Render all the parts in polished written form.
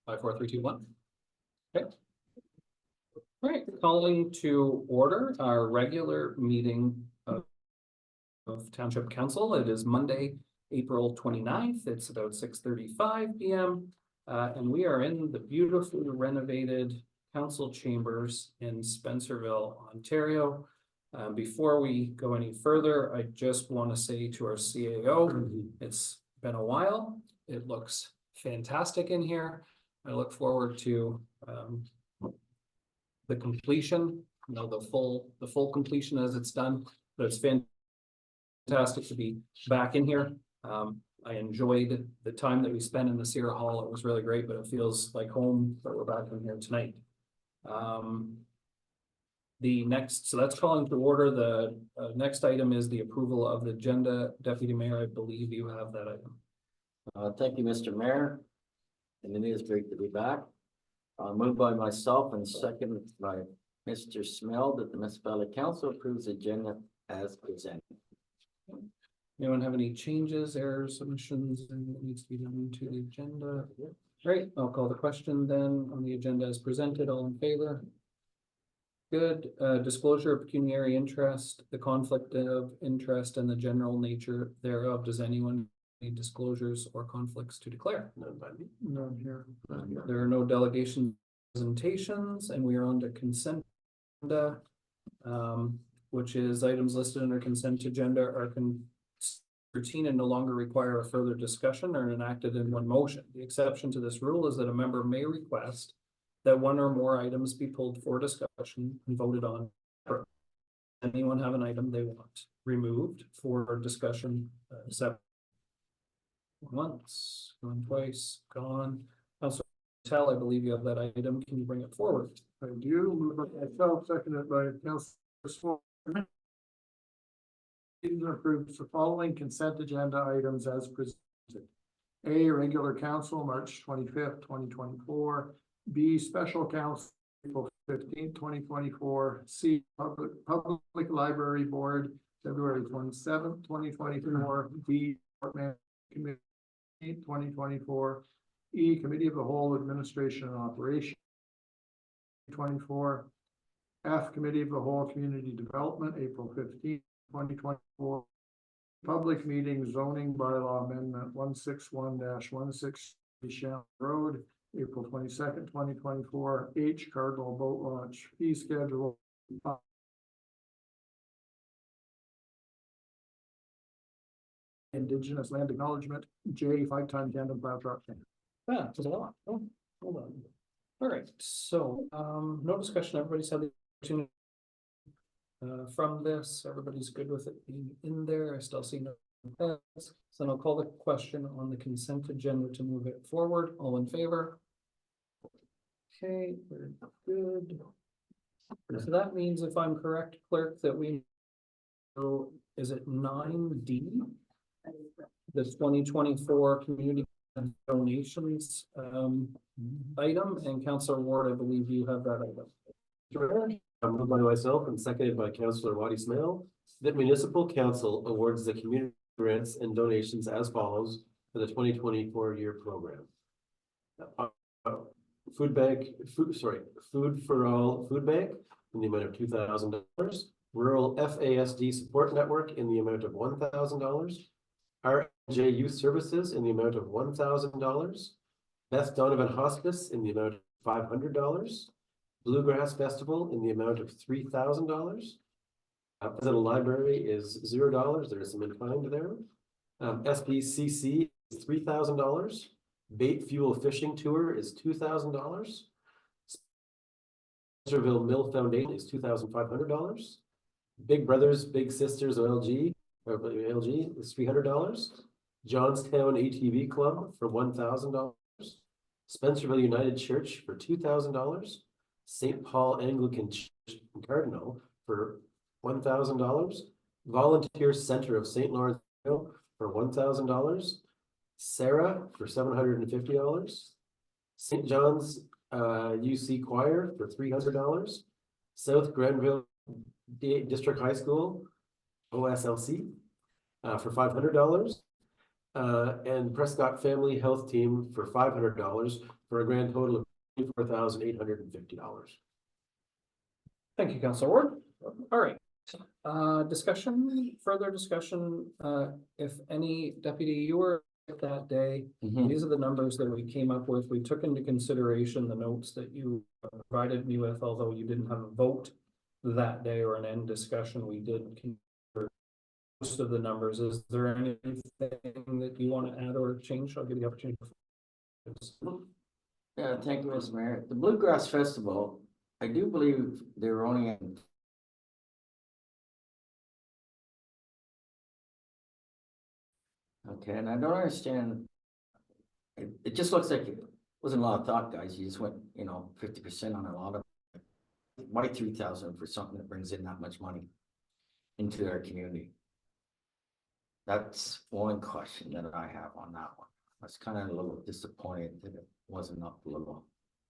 5, 4, 3, 2, 1. Okay. All right, calling to order our regular meeting of Township Council. It is Monday, April 29th. It's about 6:35 p.m. And we are in the beautifully renovated council chambers in Spencerville, Ontario. Before we go any further, I just want to say to our CAO, it's been a while. It looks fantastic in here. I look forward to the completion, the full completion as it's done, but it's fantastic to be back in here. I enjoyed the time that we spent in the Sierra Hall. It was really great, but it feels like home that we're back in here tonight. So that's calling to order. The next item is the approval of the agenda. Deputy Mayor, I believe you have that item. Thank you, Mr. Mayor. And it is great to be back. Moved by myself and second by Mr. Smell that the Municipality Council approves the agenda as presented. Anyone have any changes, errors, submissions, and that needs to be done to the agenda? Great, I'll call the question then on the agenda as presented. All in favor? Good. Disclosure of pecuniary interest, the conflict of interest and the general nature thereof. Does anyone need disclosures or conflicts to declare? None here. There are no delegation presentations, and we are on to consent agenda, which is items listed under consent agenda are routine and no longer require a further discussion or enacted in one motion. The exception to this rule is that a member may request that one or more items be pulled for discussion and voted on. Anyone have an item they want removed for discussion? Once, gone twice, gone. Councilor Tell, I believe you have that item. Can you bring it forward? I do. Move by myself, seconded by Councilor Swan. Approves the following consent agenda items as presented. A, regular council, March 25th, 2024. B, special council, April 15th, 2024. C, public library board, February 27th, 2024. D, committee, 2024. E, committee of the whole, administration and operation, 2024. F, committee of the whole, community development, April 15th, 2024. Public meeting zoning bylaw amendment 161-16 Shannon Road, April 22nd, 2024. H, Cardinal Boat Launch fee schedule. Indigenous land acknowledgement. J, 5-ton tandem plow truck. Yeah, there's a lot. Oh, hold on. All right, so no discussion. Everybody's had the opportunity from this. Everybody's good with it being in there. I still see no offense. So I'll call the question on the consent agenda to move it forward. All in favor? Okay, we're good. So that means, if I'm correct, clerk, that we know, is it 9D? The 2024 community donations item, and Councilor Ward, I believe you have that item. Moved by myself and seconded by Councilor Waddy Smale that Municipal Council awards the community grants and donations as follows for the 2024 year program. Food for All Food Bank in the amount of $2,000. Rural FASD Support Network in the amount of $1,000. RJ Youth Services in the amount of $1,000. Beth Donovan Hospice in the amount of $500. Bluegrass Festival in the amount of $3,000. President Library is $0. There is some in kind there. SPCC is $3,000. Bait Fuel Fishing Tour is $2,000. Spencerville Mill Foundation is $2,500. Big Brothers Big Sisters LG is $300. Johnstown ATV Club for $1,000. Spencerville United Church for $2,000. St. Paul Anglican Church in Cardinal for $1,000. Volunteer Center of St. Lawrence for $1,000. Sarah for $750. St. John's UC Choir for $300. South Grenville District High School OSLC for $500. And Prescott Family Health Team for $500 for a grand total of $24,850. Thank you, Councilor Ward. All right. Discussion, further discussion, if any, Deputy, you were at that day. These are the numbers that we came up with. We took into consideration the notes that you provided me with, although you didn't have a vote that day or an end discussion. We did consider most of the numbers. Is there anything that you want to add or change? I'll give you the opportunity. Yeah, thank you, Mr. Mayor. The Bluegrass Festival, I do believe they were only in. Okay, and I don't understand. It just looks like it wasn't a lot of thought, guys. You just went, 50% on a lot of. Why 3,000 for something that brings in that much money into our community? That's one question that I have on that one. I was kind of a little disappointed that it wasn't up a little.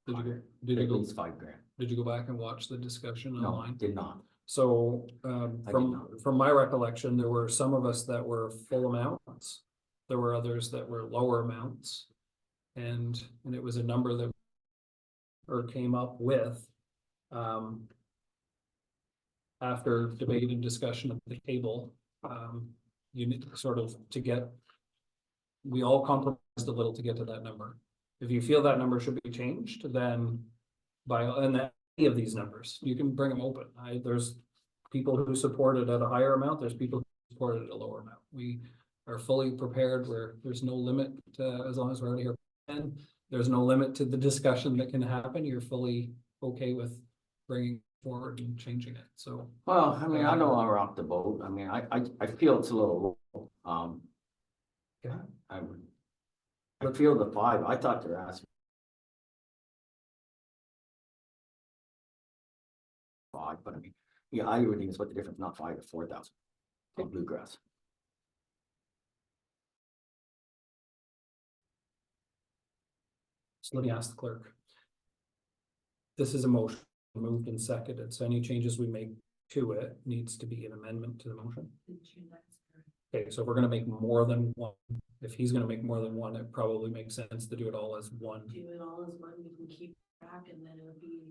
Did you At go? least $5,000. Did you go back and watch the discussion No, online? did not. So, did from not. my recollection, there were some of us that were full amounts. There were others that were lower amounts. And it was a number that or came up with, after debate and discussion at the table, you need sort of to get, we all compromised a little to get to that number. If you feel that number should be changed, then any of these numbers, you can bring them open. There's people who support it at a higher amount. There's people who support it at a lower amount. We are fully prepared where there's no limit as long as we're out of here. And there's no limit to the discussion that can happen. You're fully okay with bringing forward and changing it. So, Well, I mean, I don't want to rock the boat. I mean, I feel it's a little low. yeah. I feel the 5. I thought they were asking 5, but I mean, yeah, I would think it's what the difference, not 5 to 4,000 on Bluegrass. So let me ask the clerk. This is a motion moved and seconded. So any changes we make to it needs to be an amendment to the motion. Okay, so if we're gonna make more than one, if he's gonna make more than one, it probably makes sense to do it all as one. Do it all as one, we can keep track and then it'll be,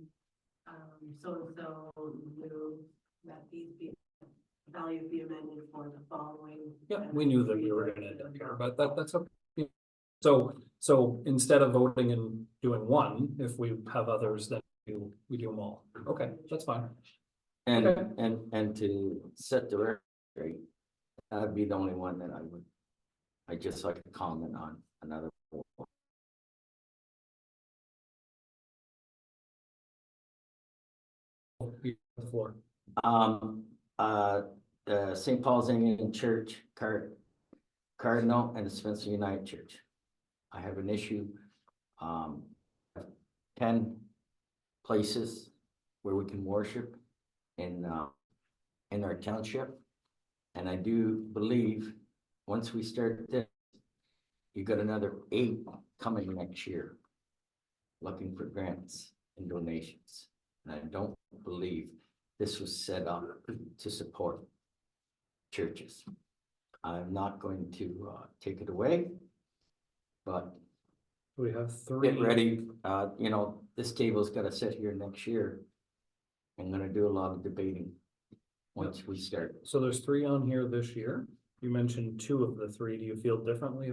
so move that these be, values be amended for the following. Yeah, we knew that we were gonna end up here, but that's okay. So instead of voting and doing one, if we have others, then we do them all. Okay, that's fine. And, Okay. and to set the record straight, that'd be the only one that I just like to comment on another. The floor. St. Paul's Anglican Church, Cardinal, and the Spencer United Church. I have an issue. 10 places where we can worship in our township. And I do believe once we start this, you got another 8 coming next year, looking for grants and donations. And I don't believe this was set up to support churches. I'm not going to take it away, but We have 3. get ready. This table's got to sit here next year. I'm going to do a lot of debating once we start. So there's 3 on here this year. You mentioned 2 of the 3. Do you feel differently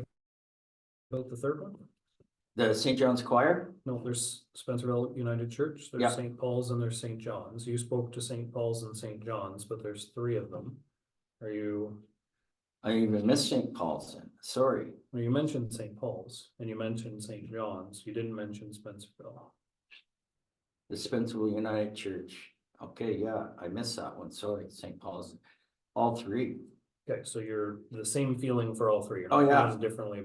about the third one? The St. John's Choir. No, there's Spencerville United Church, there's Yeah. St. Paul's and there's St. John's. You spoke to St. Paul's and St. John's, but there's 3 of them. Are you, I even missed St. Paul's. Sorry. well, you mentioned St. Paul's and you mentioned St. John's. You didn't mention Spencerville. The Spencerville United Church. Okay, yeah, I missed that one. Sorry, St. Paul's. All 3. Okay, so you're the same feeling for all 3. You're Oh, not yeah. feeling differently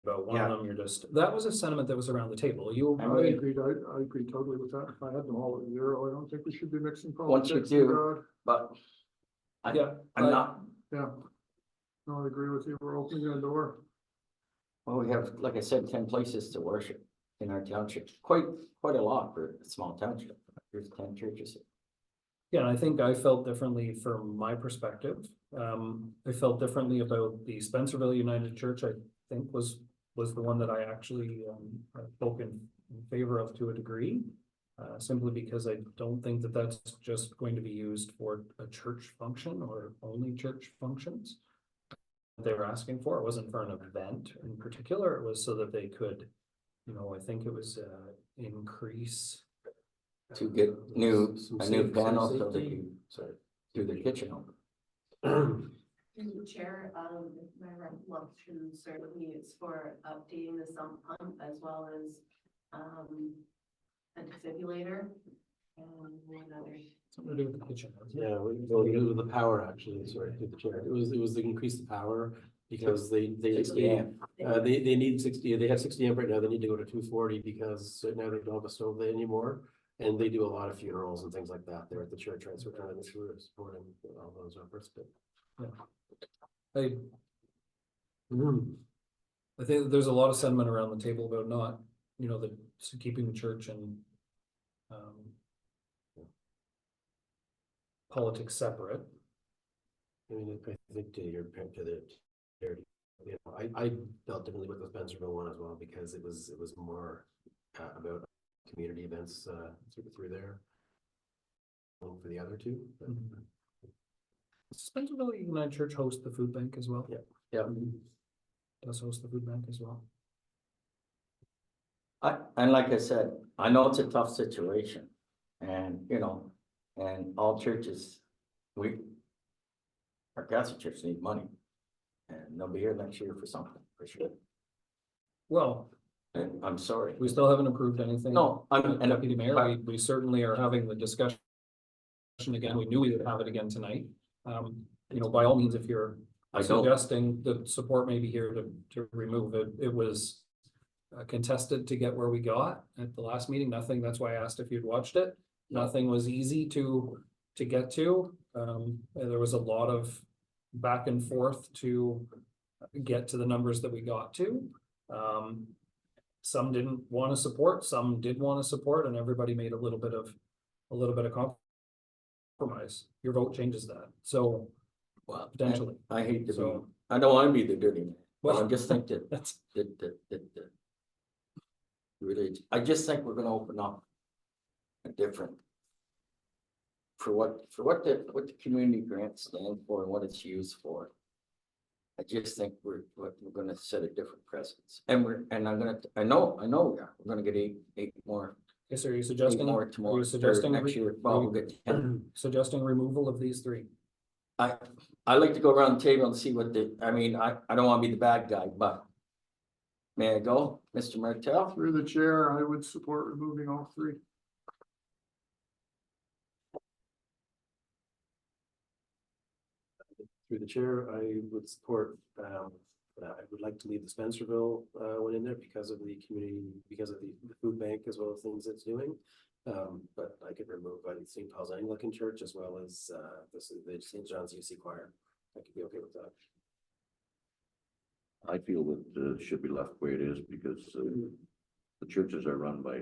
about one Yeah. of them. You're just, that was a sentiment that was around the table. You, I I really- agreed, I agree totally with that. If I had them all at 0, I don't think we should be mixing Once you politics. do- But yeah, I'm not. Yeah. No, I agree with you. We're opening a door. Well, we have, like I said, 10 places to worship in our township. Quite a lot for a small township. There's 10 churches. Yeah, and I think I felt differently from my perspective. I felt differently about the Spencerville United Church, I think was was the one that I actually, spoke in favor of to a degree. Simply because I don't think that that's just going to be used for a church function or only church functions. They were asking for, it wasn't for an event in particular, it was so that they could, you know, I think it was, increase. To get new, Some a new safe- panel some so they safety. can Sorry. do their kitchen open. Through the chair, if my recollection serves me, it's for updating the sump pump as well as, a defibrillator. And one other. Something to do with the kitchen. wasn't it? Yeah, well, it was the power actually, sorry, to the chair. It was to increase the power because they 60 amp. they need 60, they have 60 amp right now, they need to go to 240 because right now they don't have a stove there anymore. And they do a lot of funerals and things like that there at the church, right? So we're trying to make sure we're supporting all those efforts, but. I, I think there's a lot of sentiment around the table about not, you know, keeping the church and. Politics separate. I mean, I think to your point to the, you know, I felt differently with the Spencerville one as well, because it was more about community events through there. For the other two. But- Spencerville United Church hosts the food bank as well. Yeah. Yeah. Does host the food bank as well. And like I said, I know it's a tough situation and, you know, and all churches, our Catholic church need money. And they'll be here next year for something, for sure. Well, And I'm sorry. we still haven't approved anything. No, and Deputy Mayor, we certainly are having the discussion again. We knew we would have it again tonight. You know, by all means, if you're I don't, suggesting the support may be here to remove it, it was contested to get where we got at the last meeting. Nothing, that's why I asked if you'd watched it. Nothing was easy to get to. And there was a lot of back and forth to get to the numbers that we got to. Some didn't want to support, some did want to support, and everybody made a little bit of compromise. Your vote changes that, so well, potentially. I hate to be, So- I don't want to be the dirty man, but I Well, just think that that's, really, I just think we're gonna open up a different. For what the community grants stand for and what it's used for. I just think we're gonna set a different precedence, and I know we are, we're gonna get eight more. yes, are you Eight suggesting, more tomorrow, are you suggesting or next year, well, we'll get 10. suggesting removal of these three? I like to go around the table and see what I don't wanna be the bad guy, but. May I go, Mr. Martell? Through the chair, I would support removing all three. Through the chair, I would support, I would like to leave the Spencerville one in there because of the community, because of the food bank as well as things it's doing. But I could remove St. Paul's Anglican Church as well as the St. John's UC Choir. I could be okay with that. I feel that it should be left where it is because the churches are run by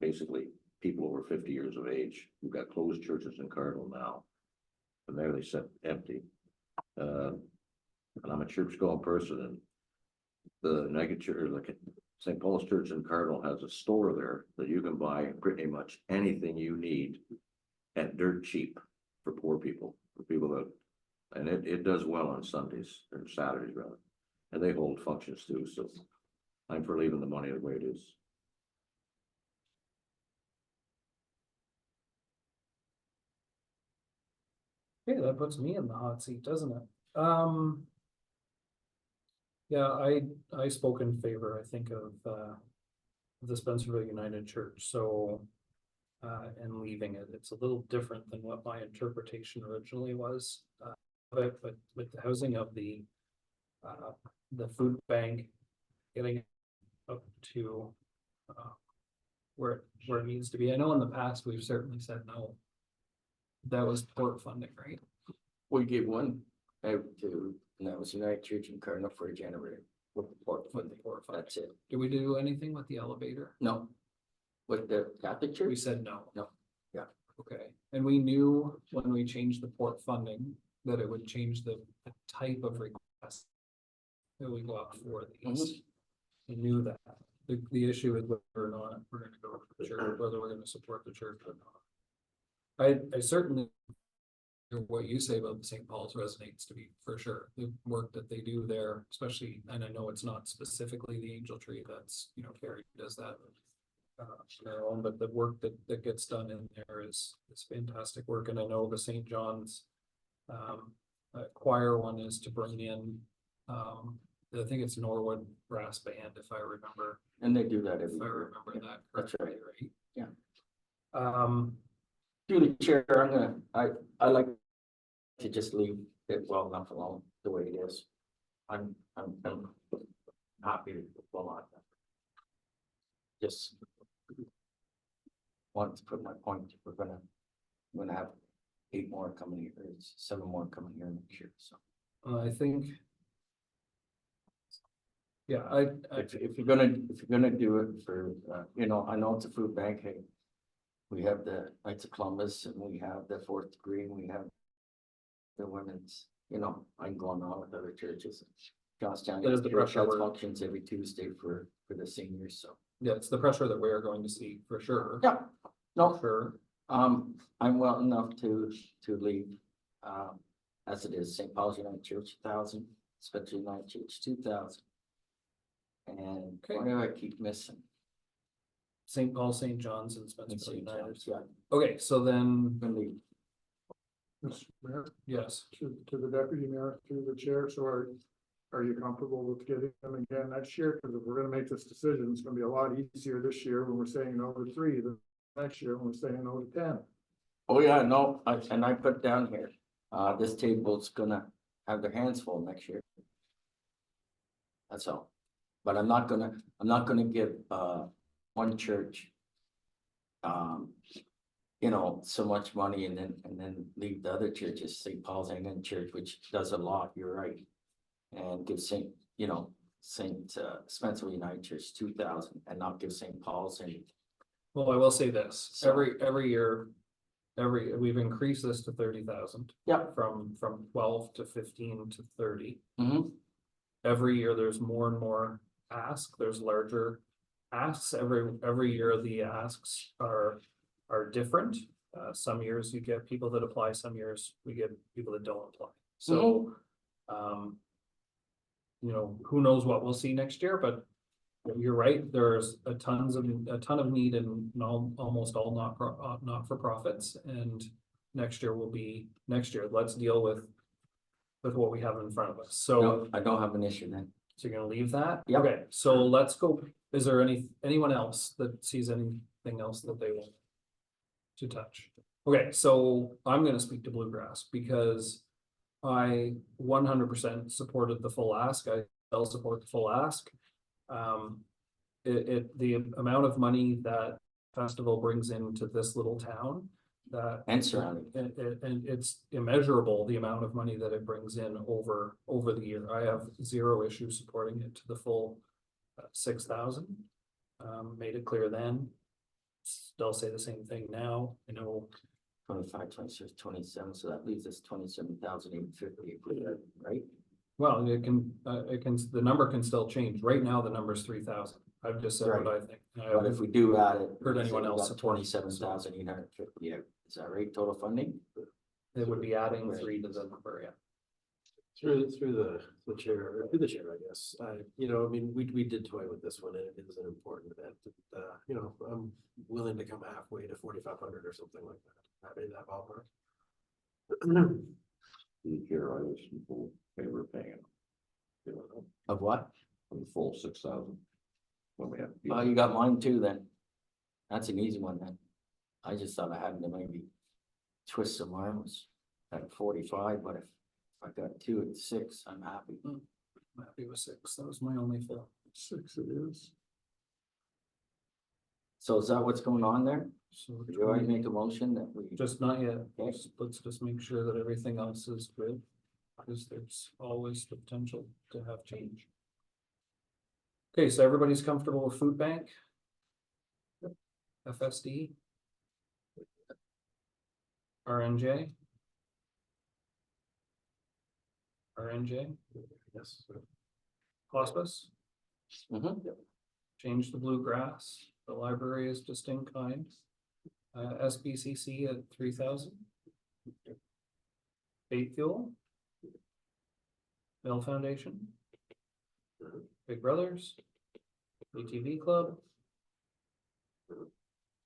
basically people over 50 years of age. We've got closed churches in Cardinal now. And there they sit empty. And I'm a church going person, and the United Church, like St. Paul's Church in Cardinal has a store there that you can buy pretty much anything you need at dirt cheap for poor people, for people that, and it does well on Sundays or Saturdays rather. And they hold functions too, so I'm for leaving the money the way it is. Okay, that puts me in the hot seat, doesn't it? Yeah, I spoke in favor, I think, of the Spencerville United Church, so and leaving it. It's a little different than what my interpretation originally was. But with the housing of the food bank getting up to where it needs to be. I know in the past, we've certainly said no. That was port funding, right? We gave one out to, and that was United Church in Cardinal for a generator. With the port funding, that's it. Did we do anything with the elevator? No. With the Catholic We Church? said no. No. Yeah. Okay, and we knew when we changed the port funding that it would change the type of request that we got for these. knew that. The issue is whether or not we're gonna go to the church, whether we're gonna support the church or not. I certainly hear what you say about St. Paul's resonates to me for sure. The work that they do there, especially, and I know it's not specifically the Angel Tree, that's, you know, Carrie does that. Their own, but the work that gets done in there is fantastic work, and I know the St. John's. Choir one is to bring in, I think it's Norwood Brass Band, if I remember, And they do that if every I year. remember that That's correctly, right. right? Yeah. Through the chair, I like to just leave it well enough alone the way it is. I'm happy with well on that. Just want to put my point, we're gonna have 8 more coming here, or 7 more coming here next year, so. I think. Yeah, If you're gonna do it for, you know, I know it's a food bank, hey. We have the Knights of Columbus and we have the 4th degree and we have. The women's, you know, I'm going on with other churches. Johnstown There's the Church pressure has word. functions every Tuesday for the seniors, so. yeah, it's the pressure that we are going to see for sure. Yeah, no, Sure, I'm well enough to leave, as it is, St. Paul's United Church 1,000, Spencer United Church 2,000. And Okay. what do I keep missing? St. Paul, St. John's and Spencer St. United. John's, yeah, Okay, so then, gonna leave. Mr. Mayor, yes, to the deputy mayor, through the chair, so are you comfortable with getting them again next year? Because if we're gonna make this decision, it's gonna be a lot easier this year when we're saying no to 3 than next year when we're saying no to 10. Oh, yeah, no, I put down here, this table's gonna have their hands full next year. That's all. But I'm not gonna give, one church. You know, so much money and then leave the other churches, St. Paul's Anglican Church, which does a lot, you're right. And give St. Spencer United Church 2,000 and not give St. Paul's any. well, I will say this, So- every year. We've increased this to 30,000. Yeah. From 12 to 15 to 30. Mhm. Every year there's more and more ask, there's larger asks, every year the asks are different. Some years you get people that apply, some years we get people that don't apply, so. You know, who knows what we'll see next year, but you're right, there's a ton of need in almost all not for profits, and next year will be next year. Let's deal with what we have in front of us, so. No, I don't have an issue then. So you're gonna leave that? Yep. Okay, so let's go, is there anyone else that sees anything else that they want to touch? Okay, so I'm gonna speak to Bluegrass because I 100% supported the full ask, I still support the full ask. The amount of money that festival brings into this little town, that And surrounding. and it's immeasurable, the amount of money that it brings in over the year. I have 0 issue supporting it to the full 6,000. Made it clear then. Still say the same thing now, you know. 25, 26, 27, so that leaves us 27,850, right? Well, it can, the number can still change. Right now, the number is 3,000. I've just said what I think. I But if we do add it. Heard anyone else support it, so- 27,850, yeah, is that right, total funding? It would be adding 3 to the number, yeah. Through the chair, or through the chair, I guess, you know, I mean, we did toy with this one and it is an important event. You know, I'm willing to come halfway to 4,500 or something like that, in that ballpark. The chair, I was in full favor of paying it. Of what? For the full 6,000. When we have. Oh, you got mine too then. That's an easy one then. I just thought I had to maybe twist some arms at 45, but if I got 2 at 6, I'm happy. I'm happy with 6. That was my only thought. 6 it is. So is that what's going on there? So Do I make a motion that we? just not yet. Okay. Let's just make sure that everything else is good. Because there's always the potential to have change. Okay, so everybody's comfortable with food bank? FSD? RNJ? RNJ? Yes. Hospice? Change the bluegrass, the library is just in kind. SBCC at 3,000. Bait fuel. Mill Foundation. Big Brothers. ATV Club.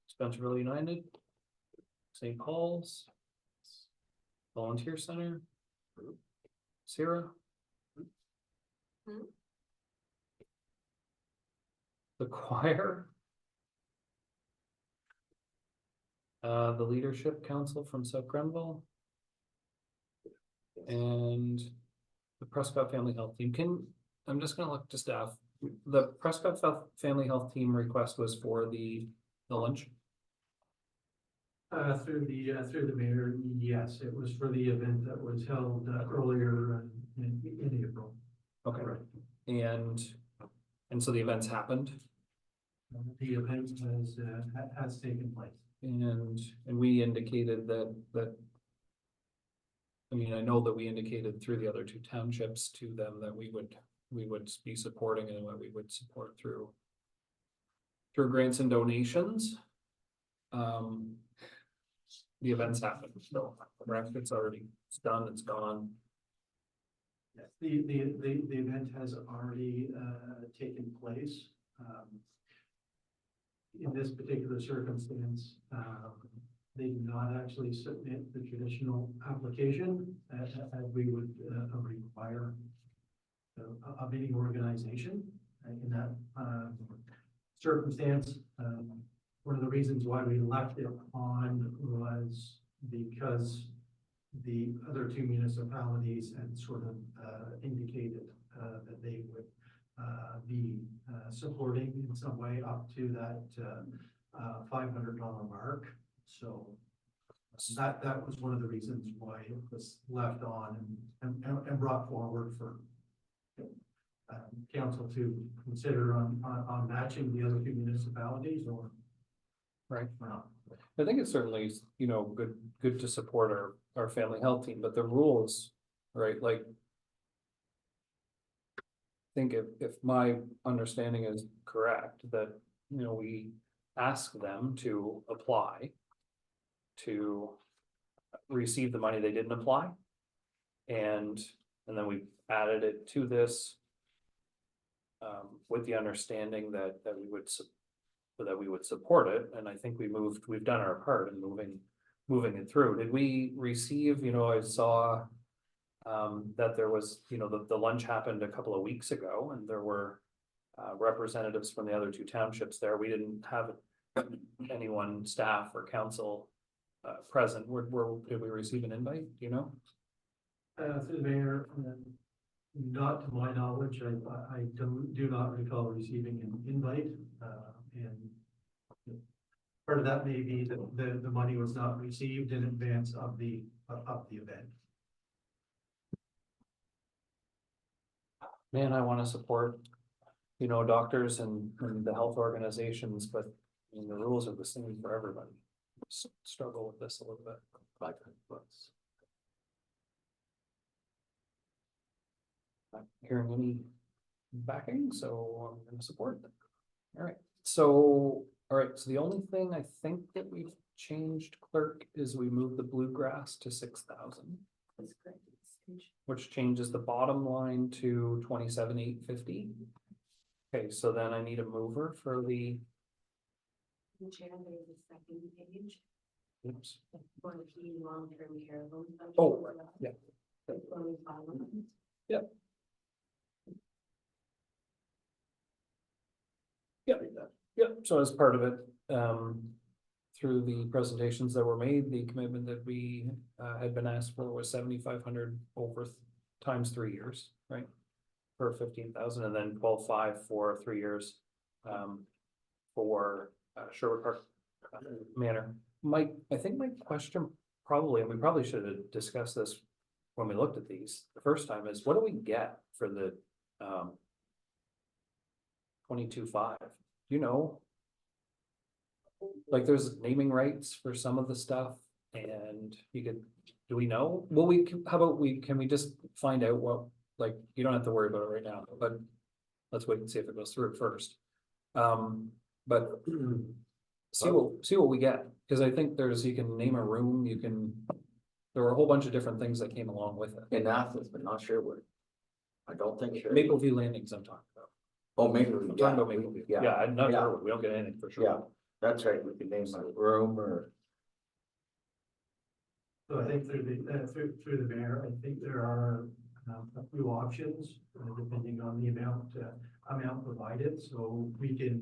Spencerville United. St. Paul's. Volunteer Center. Sierra. The choir. The Leadership Council from South Grenville. And the Prescott Family Health Team. I'm just gonna look to staff. The Prescott Family Health Team request was for the lunch. Through the mayor, yes, it was for the event that was held earlier in April. Okay, Correct. and so the events happened. The event has taken place. And we indicated that. I mean, I know that we indicated through the other two townships to them that we would be supporting and what we would support through grants and donations. The events happened, so correct, it's done, it's gone. Yes, the event has already taken place. In this particular circumstance, they did not actually submit the traditional application as we would require of any organization in that circumstance. One of the reasons why we left it on was because the other two municipalities had sort of indicated that they would be supporting in some way up to that $500 mark. So that was one of the reasons why it was left on and brought forward for council to consider on matching the other two municipalities or. Right. Not. I think it's certainly, good to support our family health team, but the rules, right, like. I think if my understanding is correct, that, we ask them to apply. To receive the money they didn't apply. And then we added it to this. With the understanding that we would support it, and I think we've done our part in moving it through. Did we receive, I saw. That there was, the lunch happened a couple of weeks ago and there were. Representatives from the other two townships there. We didn't have anyone, staff or council. Present. Did we receive an invite, Through the mayor, not to my knowledge, I do not recall receiving an invite, and part of that may be that the money was not received in advance of the event. Man, I want to support, doctors and the health organizations, but I mean, the rules are the same for everybody. Struggle with this a little bit. $500. Not hearing any backing, so I'm gonna support them. All right, so the only thing I think that we've changed, clerk, is we moved the bluegrass to 6,000. That's correct. Which changes the bottom line to 27,850. Okay, so then I need a mover for the. Chair, there's a second page Oops. for the long-term care loan. Oh, right, yeah. Yep. Yep, so as part of it, through the presentations that were made, the commitment that we had been asked for was 7,500 over times 3 years, right? For 15,000, and then 12,500 for 3 years for Sherwood Park Manor. Mike, I think my question probably, and we probably should have discussed this when we looked at these the first time, is what do we get for the 22,500? Like there's naming rights for some of the stuff, and do we know? Well, how about can we just find out what, like, you don't have to worry about it right now, but let's wait and see if it goes through first. But see what we get, because I think you can name a room, there were a whole bunch of different things that came along with it. In Athens, but not Sherwood. I don't think sure. Maple View Landings I'm talking about. Oh, maybe, I'm yeah, talking about Maple View. yeah, Yeah, I'm not yeah. sure, we don't get anything for sure. yeah, that's right, we can name a room or. So I think through the mayor, I think there are a few options, depending on the amount provided, so we can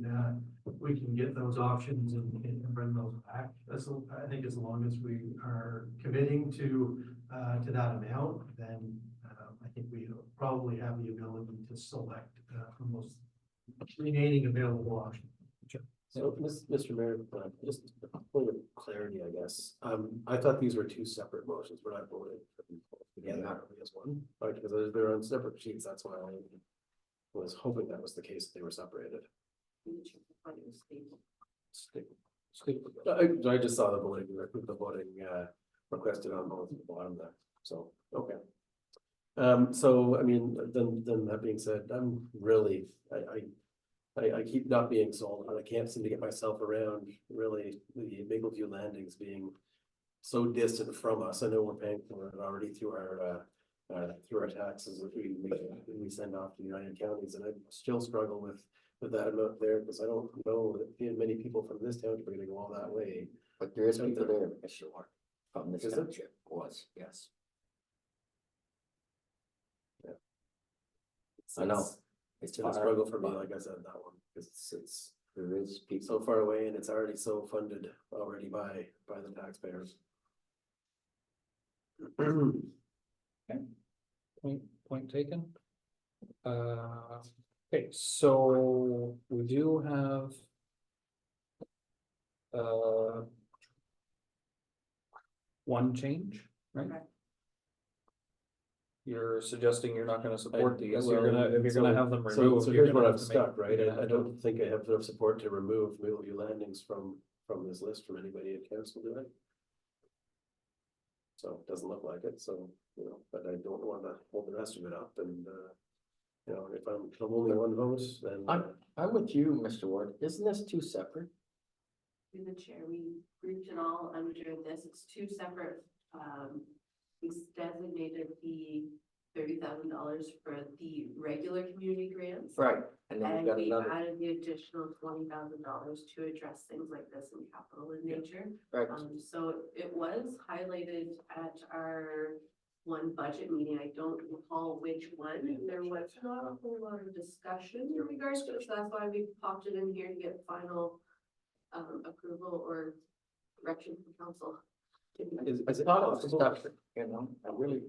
get those options and bring those back. I think as long as we are committing to that amount, then I think we probably have the ability to select from those remaining available options. So, Mr. Mayor, just a point of clarity, I guess. I thought these were two separate motions. We're not voting for them together as one, right? Because they're on separate sheets. That's why I was hoping that was the case. They were separated. I just saw the voting requested on both at the bottom there. So, okay. So, I mean, then that being said, I'm really, I keep not being sold on. I can't seem to get myself around really the Maple View Landings being so distant from us. I know we're paying for it already through our taxes that we send off to the United Counties, and I still struggle with that amount there because I don't know that many people from this township are going to go all that way. But there is people there, Mr. Ward, from this Is there? township, was, yes. Yeah. I know. It's been a struggle for me, like I said, that one, because it's There is people. so far away and it's already so funded already by the taxpayers. Point taken. Okay, so we do have. One change, right? Correct. You're suggesting you're not gonna support these, Well, if you're gonna have them So removed. so you're here's where gonna I'm have to make- stuck, right? you're gonna I have to- don't think I have enough support to remove Maple View Landings from this list from anybody at council, do I? So it doesn't look like it, so, but I don't want to hold the rest of it up and, if I'm only one vote, then. I'm with you, Mr. Ward. Isn't this two separate? Through the chair, we grouped it all under this. It's two separate, we designated the $30,000 for the regular community grants. Right, and then And we've got we another, added the additional $20,000 to address things like this in capital in nature. right, So it was highlighted at our one budget meeting. I don't recall which one. There was not a whole lot of discussion in regards to it, so that's why we popped it in here to get final approval or direction from council. Is I it thought it was possible? separate, I really,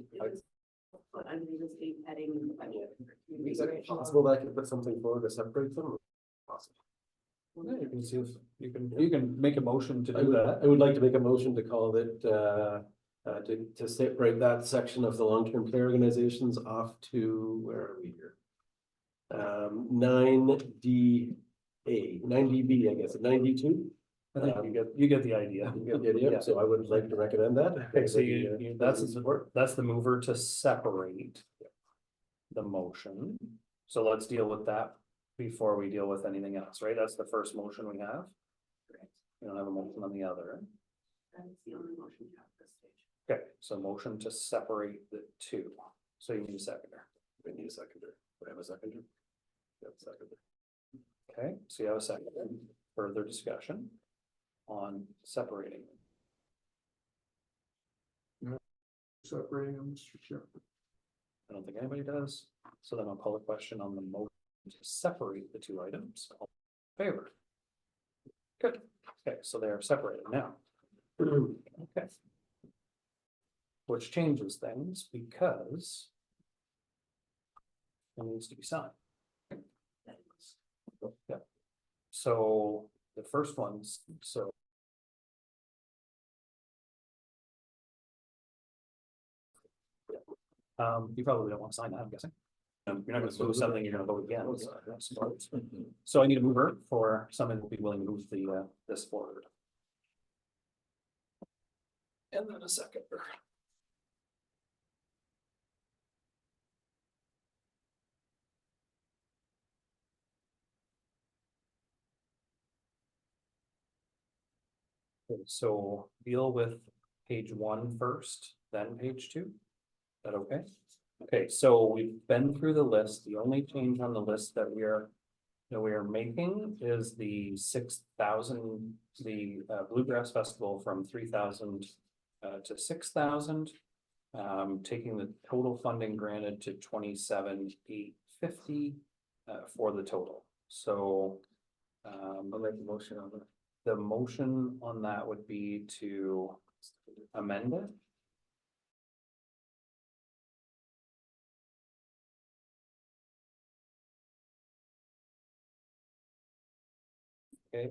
But under the state heading in the budget. Is it possible that I could put something forward to separate them? Possible. Yeah, you can see if, you can make a motion to I do would, that. I would like to make a motion to call it, to separate that section of the long-term care organizations off to, where are we here? 9DB, I guess, 9D2? I think you get the idea. You get the idea? So I would like to recommend that. Okay, so that's support. the mover to separate the motion. So let's deal with that before we deal with anything else, right? That's the first motion we have. Correct. We don't have a motion on the other. That's the only motion you have at this stage. Okay, so motion to separate the two. So you need a seconder. We need a seconder. Do I have a seconder? Yep, seconder. Okay, so you have a seconder. Further discussion on separating. Separating them, Mr. Chair. I don't think anybody does. So then I'll call a question on the motion to separate the two items. All in favor? Good. Okay, so they are separated now. Okay. Which changes things because it needs to be signed. Yeah. So the first one's, so. You probably don't want to sign that, I'm guessing. You're not gonna move something, you're gonna vote again. So I need a mover for someone who'll be willing to move this forward. And then a second. Okay, so deal with page 1 first, then page 2. Is that okay? Okay, so we've been through the list. The only change on the list that we are making is the 6,000, the Bluegrass Festival from 3,000 to 6,000. Taking the total funding granted to 27,850 for the total. So I'll make the motion on that. The motion on that would be to amend it. Okay,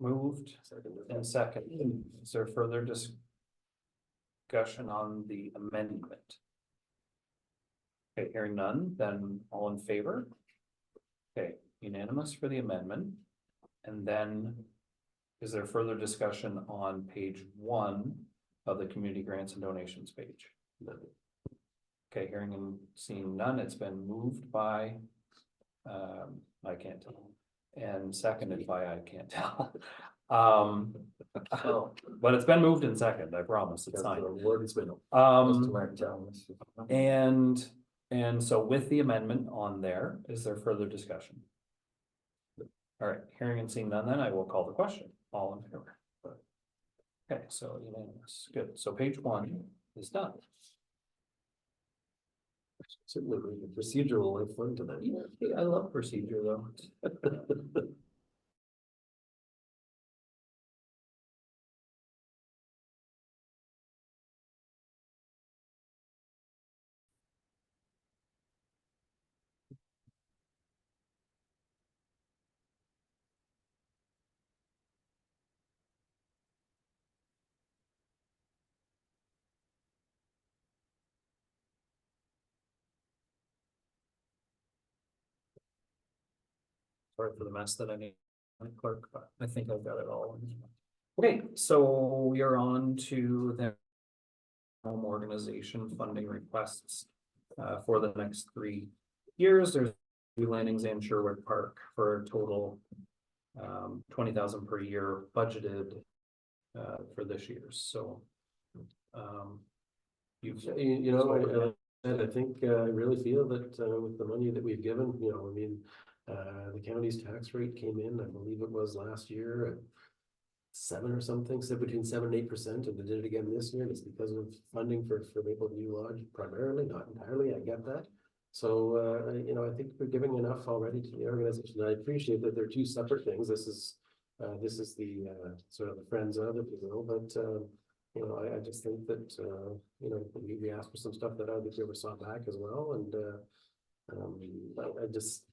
moved and second. Is there further discussion on the amendment? Okay, hearing none, then all in favor? Okay, unanimous for the amendment. And then is there further discussion on page 1 of the community grants and donations page? Okay, hearing and seeing none, it's been moved by, I can't tell, and seconded by, I can't tell. But it's been moved and seconded, I promise, it's signed. Mr. Martell. And so with the amendment on there, is there further discussion? All right, hearing and seeing none, then I will call the question. All in favor? Okay, so unanimous. Good. So page 1 is done. Certainly, the procedural life fun tonight. Yeah, I love procedure though. Sorry for the mess that I made, clerk, but I think I've got it all. Okay, so we are on to the home organization funding requests for the next 3 years. There's 2 landings in Sherwood Park for a total 20,000 per year budgeted for this year. So You know, I think I really feel that with the money that we've given, you know, I mean, the county's tax rate came in, I believe it was last year at 7 or something, so between 7 and 8%, and they did it again this year. And it's because of funding for Maple View Lodge primarily, not entirely. I get that. So you know, I think we're giving enough already to the organization. I appreciate that they're 2 separate things. This is the sort of the friends of, if you will, but you know, I just think that you know, we asked for some stuff that I think we ever saw back as well, and I just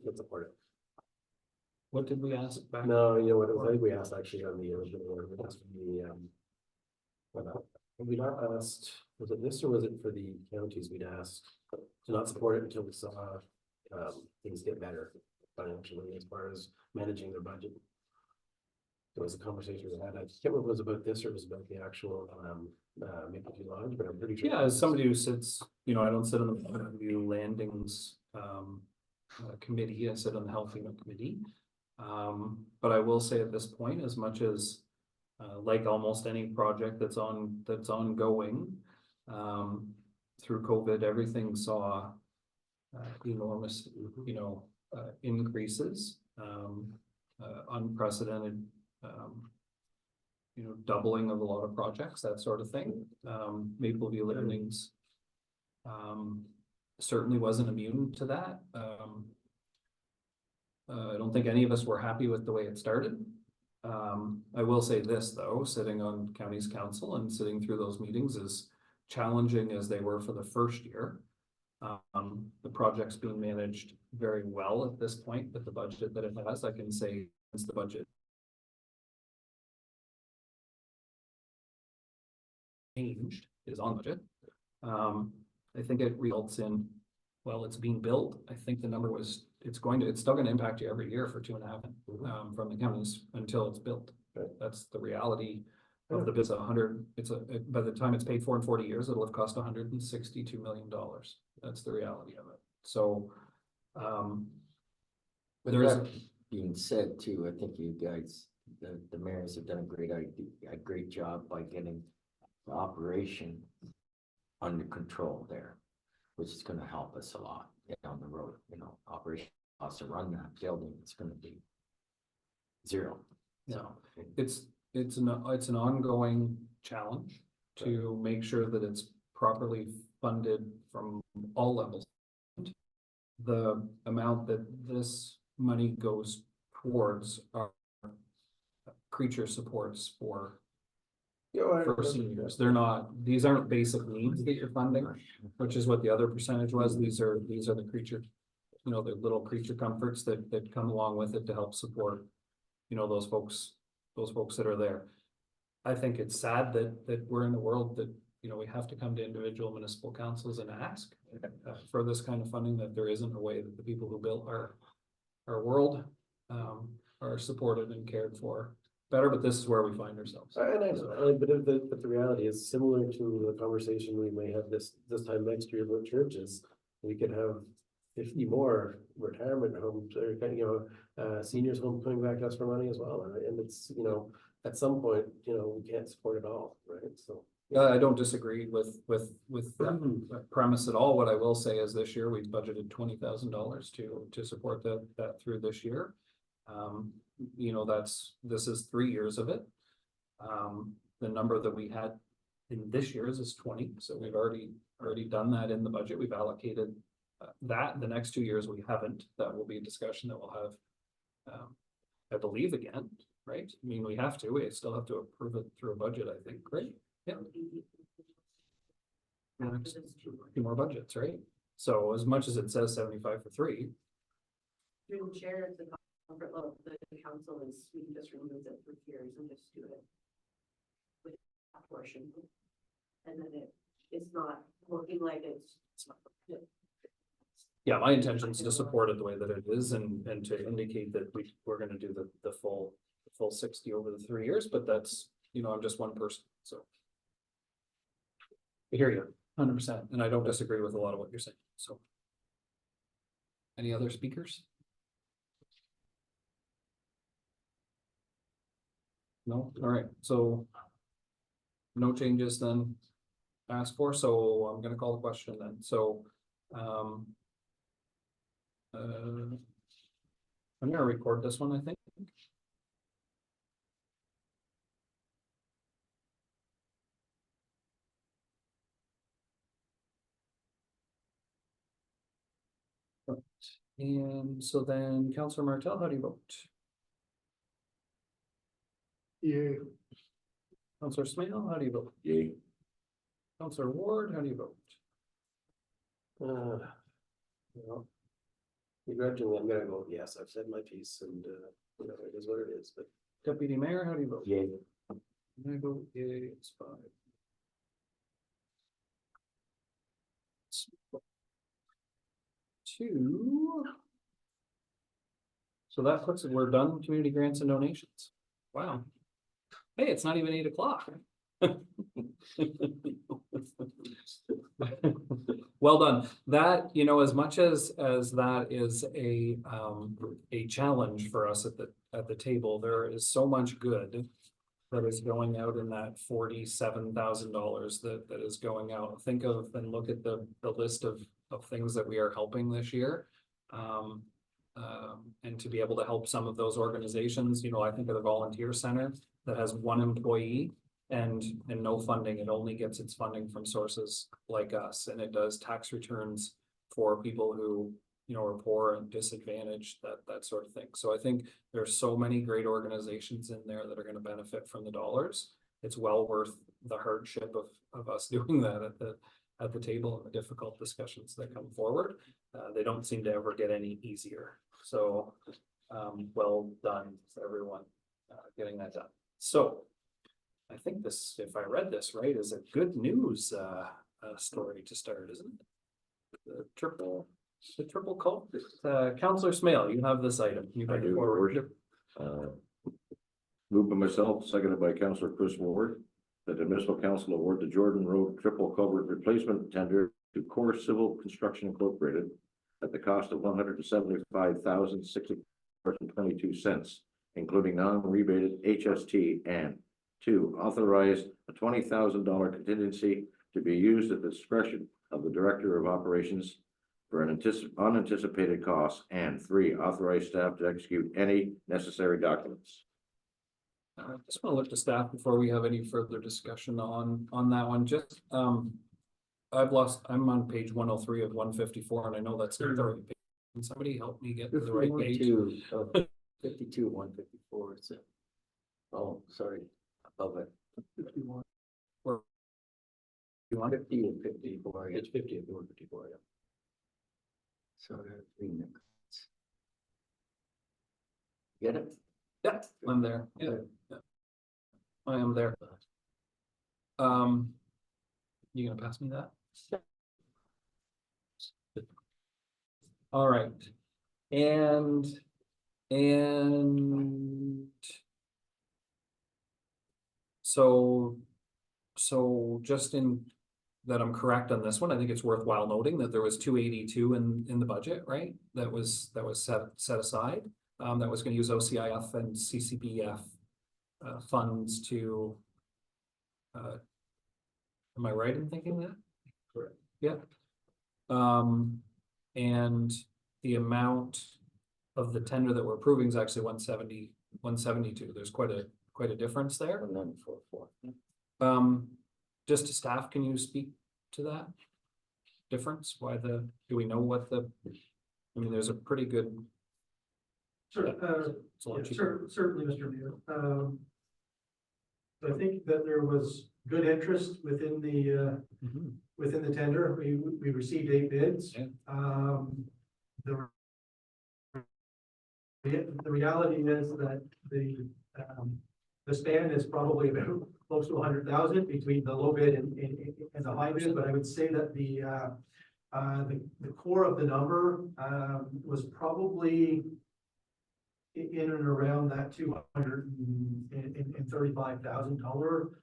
it's a part of it. what did we ask back? No, you know what, I think we asked actually on the original one, we asked for the we not asked, was it this or was it for the counties? We'd asked to not support it until we saw things get better financially as far as managing their budget. It was a conversation we had. I can't remember if it was about this or it was about the actual Maple View Lodge, but I'm pretty sure. Yeah, as somebody who sits, you know, I don't sit on the View Landings committee, I sit on the Health Unit Committee. But I will say at this point, as much as like almost any project that's ongoing, through COVID, everything saw enormous, you know, increases, unprecedented, you know, doubling of a lot of projects, that sort of thing. Maple View Landings certainly wasn't immune to that. I don't think any of us were happy with the way it started. I will say this though, sitting on county's council and sitting through those meetings, as challenging as they were for the first year, the project's being managed very well at this point with the budget that it has. I can say since the budget changed, is on budget. I think it results in, well, it's being built. I think the number was, it's still going to impact you every year for 2.5 from the counties until it's built. That's the reality of the business. By the time it's paid for in 40 years, it'll have cost $162 million. That's the reality of it. So, With that being said too, I think you guys the mayors have done a great job by getting the operation under control there, which is gonna help us a lot down the road, operation costs to run that building, it's gonna be zero. So, It's an ongoing challenge to make sure that it's properly funded from all levels. The amount that this money goes towards are creature supports for seniors. They're not, these aren't basic needs that you're funding, which is what the other percentage was. These are the creature, the little creature comforts that come along with it to help support, those folks that are there. I think it's sad that we're in a world that, we have to come to individual municipal councils and ask for this kind of funding, that there isn't a way that the people who built our world are supported and cared for better, but this is where we find ourselves. And I know, but the reality is similar to the conversation we may have this time next year about churches. We could have 50 more retirement homes or, seniors homes coming back to us for money as well. And it's, at some point, we can't support it all, right? So. I don't disagree with that premise at all. What I will say is this year we budgeted $20,000 to support that through this year. This is 3 years of it. The number that we had in this year's is 20, so we've already done that in the budget. We've allocated that. The next 2 years we haven't. That will be a discussion that we'll have, I believe, again, right? I mean, we still have to approve it through a budget, I think, right? Yeah. Two more budgets, right? So as much as it says 75 for 3. Through the chair, the comfort level, the council is, we can just remove it for years and just do it with that portion. And then it's not looking like it's not. Yeah, my intention is to support it the way that it is and to indicate that we're gonna do the full 60 over the 3 years, but that's, I'm just one person, so. I hear you 100%, and I don't disagree with a lot of what you're saying, so. Any other speakers? No, all right, so. No changes then asked for, so I'm gonna call the question then, so. I'm gonna record this one, I think. And so then Councillor Martel, how do you vote? Yeah. Councillor Smale, how do you vote? Yay. Councillor Ward, how do you vote? Begrudgingly, I'm gonna go, yes, I've said my piece and, it is what it is, but. Deputy Mayor, how do you vote? yeah, I vote yay, it's 5. Two. So that puts it, we're done, community grants and donations. Wow. Hey, it's not even 8 o'clock. Well done. That, as much as that is a challenge for us at the table, there is so much good that is going out in that $47,000 that is going out. Think of and look at the list of things that we are helping this year. And to be able to help some of those organizations, I think of the volunteer center that has 1 employee and no funding. It only gets its funding from sources like us, and it does tax returns for people who, are poor and disadvantaged, that sort of thing. So I think there's so many great organizations in there that are going to benefit from the dollars. It's well worth the hardship of us doing that at the table and the difficult discussions that come forward. They don't seem to ever get any easier. So well done to everyone getting that done. So I think this, if I read this right, is a good news story to start, isn't it? The triple call. Councillor Smale, you have this item. You I bring it do, forward. Your Worship. Moved by myself, seconded by Councillor Chris Ward, that the municipal council award the Jordan Road triple culvert replacement tender to Core Civil Construction Incorporated at the cost of $175,060.22 including non-rebated HST, and two, authorize a $20,000 contingency to be used at the discretion of the Director of Operations for an unanticipated cost, and three, authorize staff to execute any necessary documents. I just want to look to staff before we have any further discussion on that one, just, I'm on page 103 of 154, and I know that's not the right page. Can somebody help me get to the right page? 52, 154, it's it. Oh, sorry, above it. 51. You want it? 50 and 54, yeah. It's 50 and 54, yeah. So there are three minutes. Get it? Yeah, I'm there, yeah. I am there. You gonna pass me that? All right, and so just in that I'm correct on this one, I think it's worthwhile noting that there was 282 in the budget, right? That was set aside. That was gonna use OCIF and CCBF funds to am I right in thinking that? Correct. Yeah. And the amount of the tender that we're approving is actually 172. There's quite a difference there. 1944. Just to staff, can you speak to that difference? Do we know what I mean, there's a pretty good. Sure, It's a lot cheaper. certainly, Mr. Mayor. I think that there was good interest within the Mhm. within the tender. We received 8 bids. Yeah. The reality is that the span is probably about close to 100,000 between the low bid and the high bid, but I would say that the core of the number was probably in and around that $235,000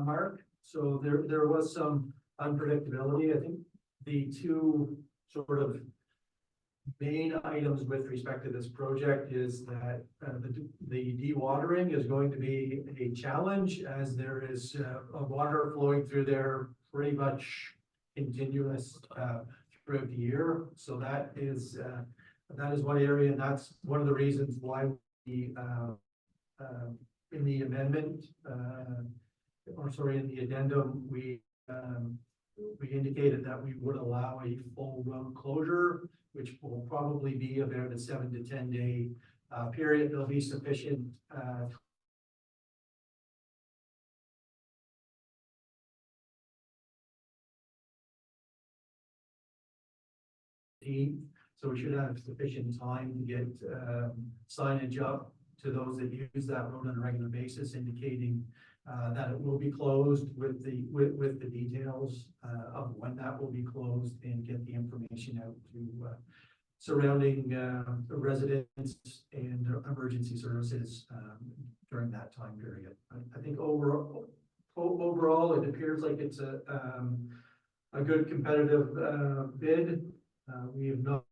mark. So there was some unpredictability. I think the two sort of main items with respect to this project is that the dewatering is going to be a challenge, as there is water flowing through there pretty much continuous throughout the year. So that is one area, and that's one of the reasons why we in the amendment in the addendum, we indicated that we would allow a full road closure, which will probably be about a 7 to 10 day period. There'll be sufficient so we should have sufficient time to get signage up to those that use that road on a regular basis, indicating that it will be closed with the details of when that will be closed, and get the information out to surrounding residents and emergency services during that time period. I think overall it appears like it's a good competitive bid. We have not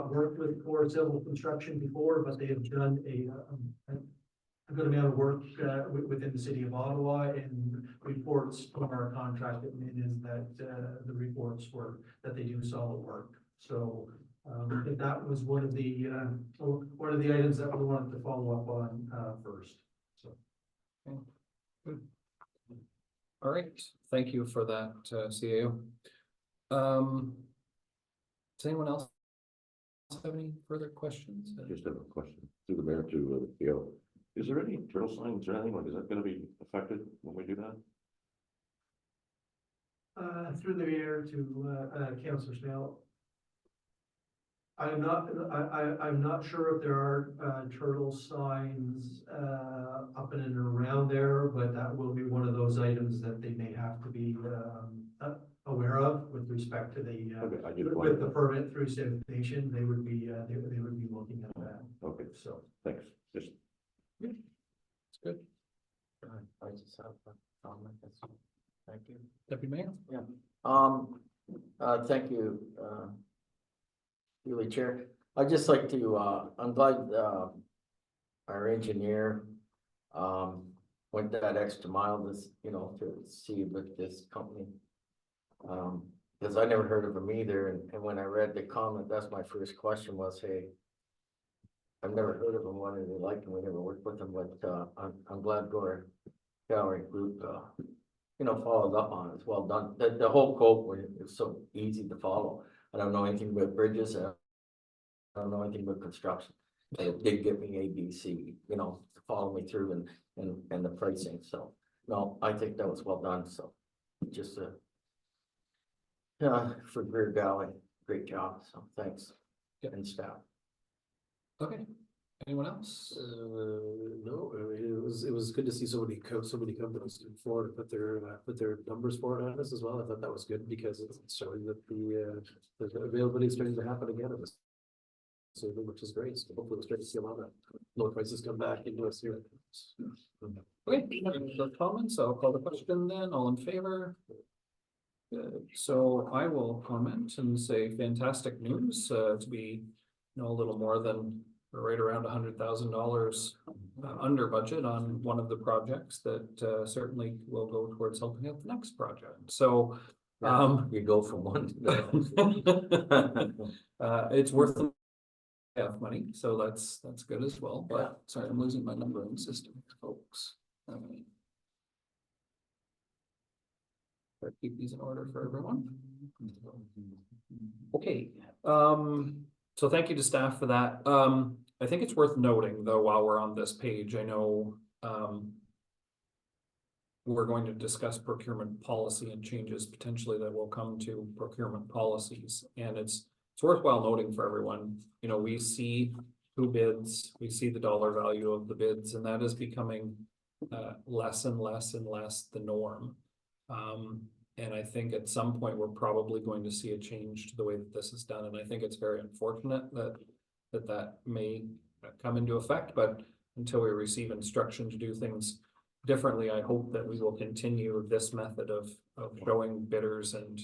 worked with Core Civil Construction before, but they have done a good amount of work within the city of Ottawa, and reports from our contract is that the reports were that they do solid work. So I think that was one of the items that we wanted to follow up on first. So. Okay. Good. All right, thank you for that, CAO. Does anyone else have any further questions? I just have a question through the mayor to the PO. Is there any turtle signs or anything, like, is that gonna be affected when we do that? Through the mayor to Councillor Snell. I'm not sure if there are turtle signs up in and around there, but that will be one of those items that they may have to be aware of with respect to the Okay, I just with wanted the to- permit through sanitation. They would be looking at that. Okay, So. thanks. Just It's good. I just have a comment. Thank you. Deputy Mayor? Thank you, Chair. I'd just like to, I'm glad, our engineer, went that extra mile this, to see with this company. Cause I never heard of them either, and when I read the comment, that's my first question was, hey. I've never heard of them, what are they like, and we never worked with them, but, I'm glad Gore Gallery Group, followed up on it, it's well done, the whole quote was so easy to follow. I don't know anything about bridges, I don't know anything about construction, but it did give me A, B, C, to follow me through and the pricing, so. No, I think that was well done, so, just, for Greer Gallery, great job, so thanks, and staff. Okay, anyone else? No, I mean, it was good to see so many companies come forward and put their numbers forward on this as well. I thought that was good because it's showing that the availability is starting to happen again of this. So, which is great. So hopefully we'll start to see a lot of lower prices come back into us here. Okay, the comments, I'll call the question then, all in favor? Good, so I will comment and say fantastic news, to be, a little more than, or right around $100,000 under budget on one of the projects that certainly will go towards helping out the next project, so. You go from one to the next. It's worth the money, so that's good as well, but sorry, I'm losing my numbering system, folks. Try to keep these in order for everyone. Okay, so thank you to staff for that. I think it's worth noting though, while we're on this page, I know, we're going to discuss procurement policy and changes potentially that will come to procurement policies. And it's worthwhile noting for everyone, we see who bids, we see the dollar value of the bids, and that is becoming less and less and less the norm. And I think at some point, we're probably going to see a change to the way that this is done. And I think it's very unfortunate that may come into effect, but until we receive instruction to do things differently, I hope that we will continue this method of showing bidders and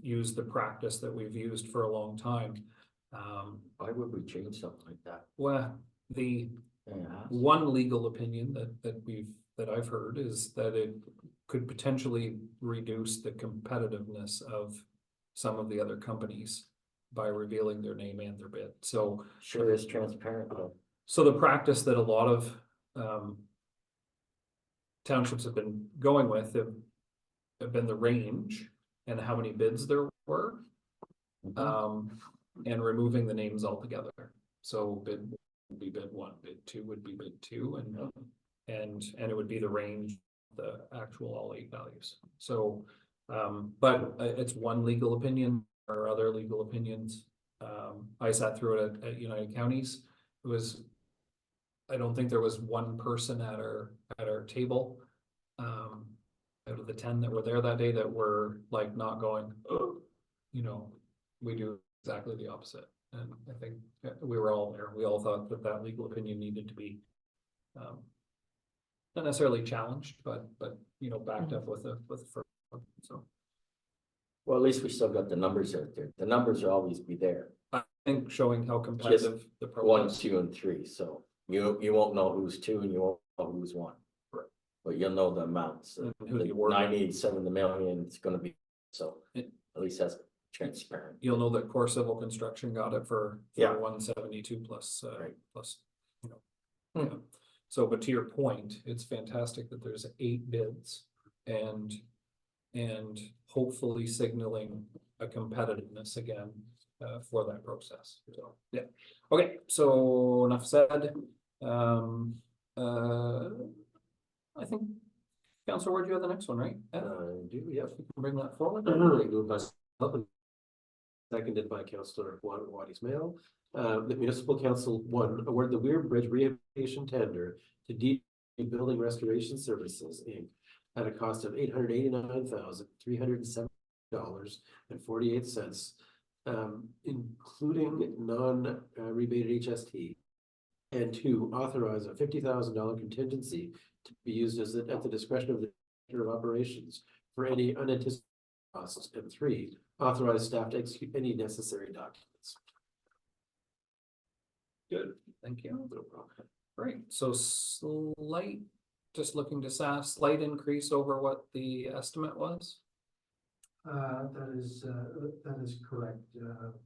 use the practice that we've used for a long time. Why would we change something like that? Well, the Yeah. one legal opinion that I've heard is that it could potentially reduce the competitiveness of some of the other companies by revealing their name and their bid. So Sure is transparent though. So the practice that a lot of townships have been going with have been the range and how many bids there were, and removing the names altogether. So bid would be bid 1, bid 2 would be bid 2, and it would be the range, the actual all 8 values. So, but it's one legal opinion or other legal opinions. I sat through it at United Counties. It was, I don't think there was one person at our table, out of the 10 that were there that day that were like not going, oh, we do exactly the opposite. And I think we were all there. We all thought that legal opinion needed to be, not necessarily challenged, but backed up with so. Well, at least we still got the numbers out there. The numbers will always be there. I think showing how competitive the 1, process. 2, and 3. So you won't know who's 2 and you won't know who's 1. Right. But you'll know the amounts. And who The you work with. 987 the million, it's gonna be, so It- at least that's transparent. You'll know that Core Civil Construction got it for Yeah. 172 plus, Right. plus, yeah. So, but to your point, it's fantastic that there's 8 bids and hopefully signaling a competitiveness again, for that process. So, yeah. Okay, so enough said. I think, Councilor Ward, you have the next one, right? Yep. Bring that forward. Moved by Sup and seconded by Councillor Waddy's Mail. The Municipal Council 1 award the Weir Bridge rehabilitation tender to D Building Restoration Services Inc. at a cost of $889,370.48, including non-rebated HST, and 2, authorize a $50,000 contingency to be used at the discretion of the Director of Operations for any unanticipated costs, and 3, authorize staff to execute any necessary documents. Good, thank you. No problem. Great, so slight, just looking to staff, slight increase over what the estimate was? That is correct.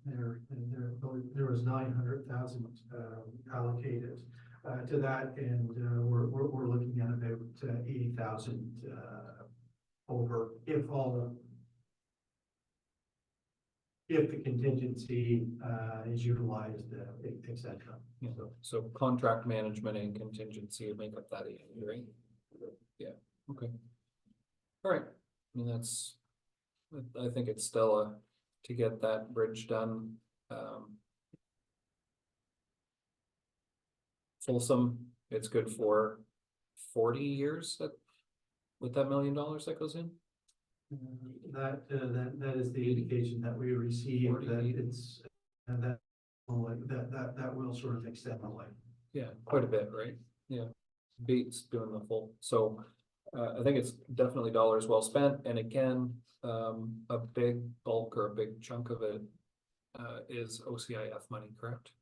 There was 900,000 allocated to that, and we're looking at about 80,000 over if the contingency is utilized, et cetera. Yeah, so contract management and contingency would make up that 80, right? Yeah, okay. All right, I mean, I think it's still to get that bridge done. Folsom, it's good for 40 years with that $1 million that goes in. That is the indication that we received, that it's, and that will sort of extend the life. Yeah, quite a bit, right? Yeah, beats doing the full, so I think it's definitely dollars well spent, and again, a big bulk or a big chunk of it is OCIF money, correct?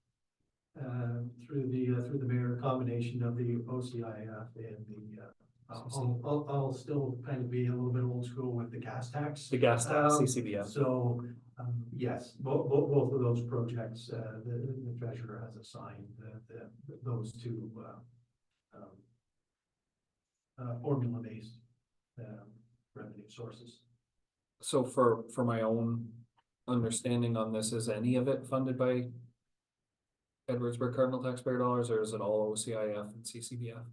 Through the mayor, combination of the OCIF and the I'll still kind of be a little bit old school with the gas tax. The gas tax, CCBF. So, yes, both of those projects, the treasurer has assigned those two formula-based revenue sources. So for my own understanding on this, is any of it funded by Edwardsburg Cardinal taxpayer dollars, or is it all OCIF and CCBF?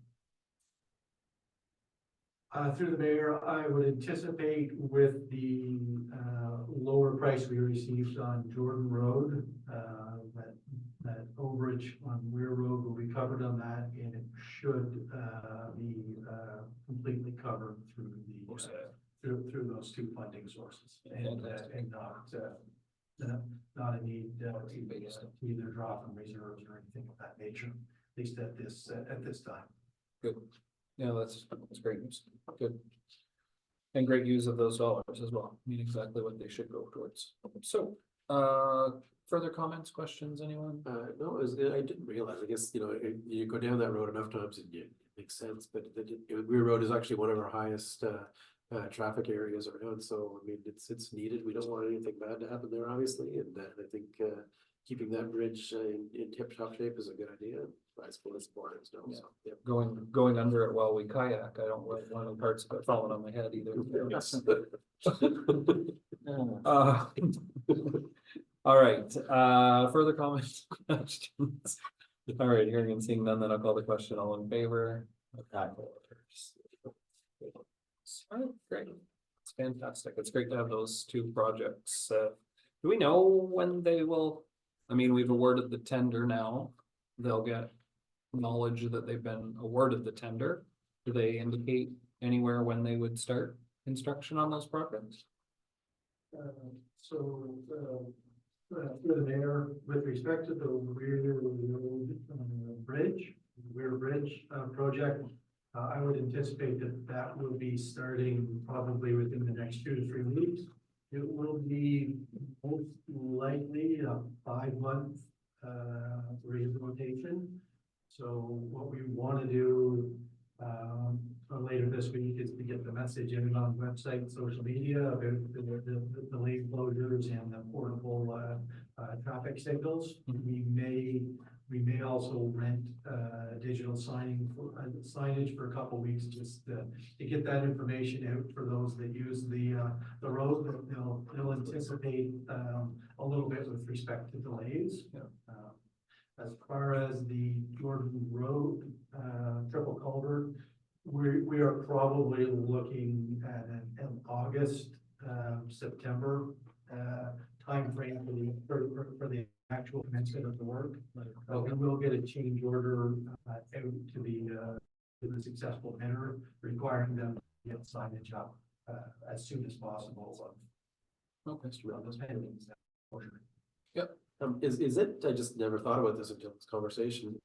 Through the mayor, I would anticipate with the lower price we received on Jordan Road, that overage on Weir Road will be covered on that, and it should be completely covered through the through those two funding sources, and not a need to either draw from reserves or anything of that nature, at least at this time. Good. Yeah, that's great news. Good. And great use of those dollars as well. I mean, exactly what they should go towards. So, further comments, questions, anyone? No, I didn't realize, I guess, you go down that road enough times and it makes sense, but Weir Road is actually one of our highest traffic areas around, so I mean, it's needed. We don't want anything bad to happen there, obviously, and I think keeping that bridge in tip-top shape is a good idea. I suppose it's boring snow, Yeah. so, yeah. Going under it while we kayak, I don't want one of the parts of it falling on my head either. All right, further comments, questions? All right, hearing and seeing none, then I'll call the question. All in favor? All right, great. It's fantastic. It's great to have those two projects. Do we know when they will? I mean, we've awarded the tender now. They'll get knowledge that they've been awarded the tender. Do they indicate anywhere when they would start construction on those projects? Through the mayor, with respect to the Weir Bridge project, I would anticipate that will be starting probably within the next 2 to 3 weeks. It will be most likely a 5-month rehabilitation. So what we want to do later this week is to get the message in on website, social media about the lane closures and the portable traffic signals. We may also rent digital signage for a couple weeks, just to get that information out for those that use the road. They'll anticipate a little bit with respect to delays. Yeah. As far as the Jordan Road triple culvert, we are probably looking at an August, September timeframe for the actual commencement of the work. We will get a change order out to the successful bidder, requiring them to get signage up as soon as possible. Okay. Is it, I just never thought about this until this conversation,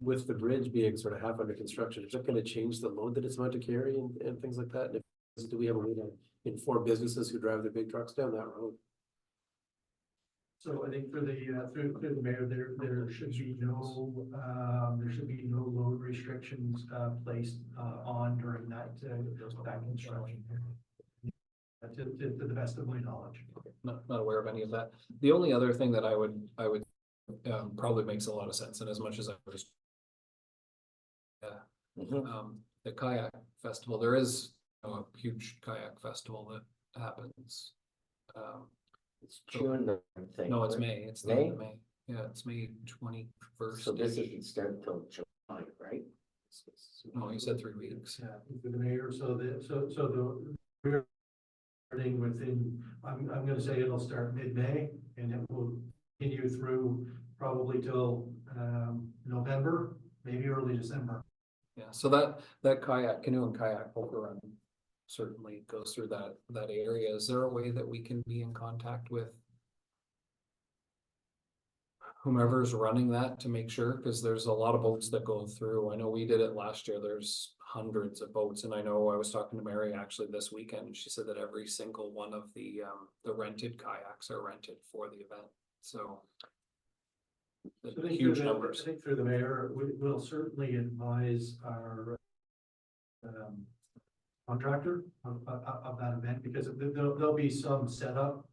with the bridge being sort of half under construction, is that going to change the load that it's meant to carry and things like that? And do we have a way to inform businesses who drive their big trucks down that road? So I think for the, through the mayor, there should be no load restrictions, placed, on during that construction. To the best of my knowledge. Not aware of any of that. The only other thing that I would probably makes a lot of sense, and as much as I was the kayak festival, there is a huge kayak festival that happens. It's June, I think. No, it's right? May, it's the end of May, yeah, it's May 21st. So this isn't start until July, right? No, you said 3 weeks. Yeah, for the mayor, so the starting within, I'm gonna say it'll start mid-May and it will continue through probably till November, maybe early December. Yeah, so that canoe and kayak poker run certainly goes through that area. Is there a way that we can be in contact with whomever's running that to make sure? Because there's a lot of boats that go through. I know we did it last year. There's hundreds of boats, and I know I was talking to Mary actually this weekend. She said that every single one of the rented kayaks are rented for the event. So So I think huge through the- numbers. I think through the mayor, we will certainly advise our contractor of that event, because there'll be some setup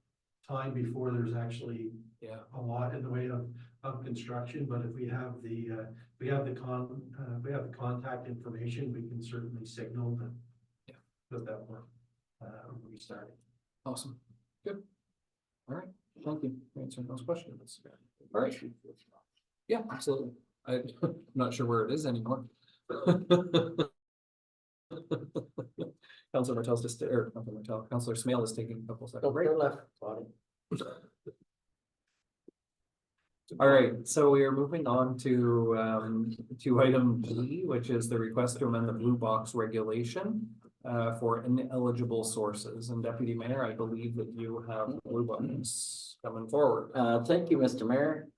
time before there's actually Yeah, a lot in the way of construction, but if we have the contact information, we can certainly signal that. Yeah. That work, restarting. awesome. Good. All right, thank you for answering those questions. All right. Yeah, absolutely. I'm not sure where it is anymore. Councilor Martell's just, or Councilor Martell, Councilor Smale is taking a couple seconds. Don't go left, body. All right, so we are moving on to item G, which is the request to amend the blue box regulation for ineligible sources. And Deputy Mayor, I believe that you have blue buttons coming forward. Thank you, Mr. Mayor.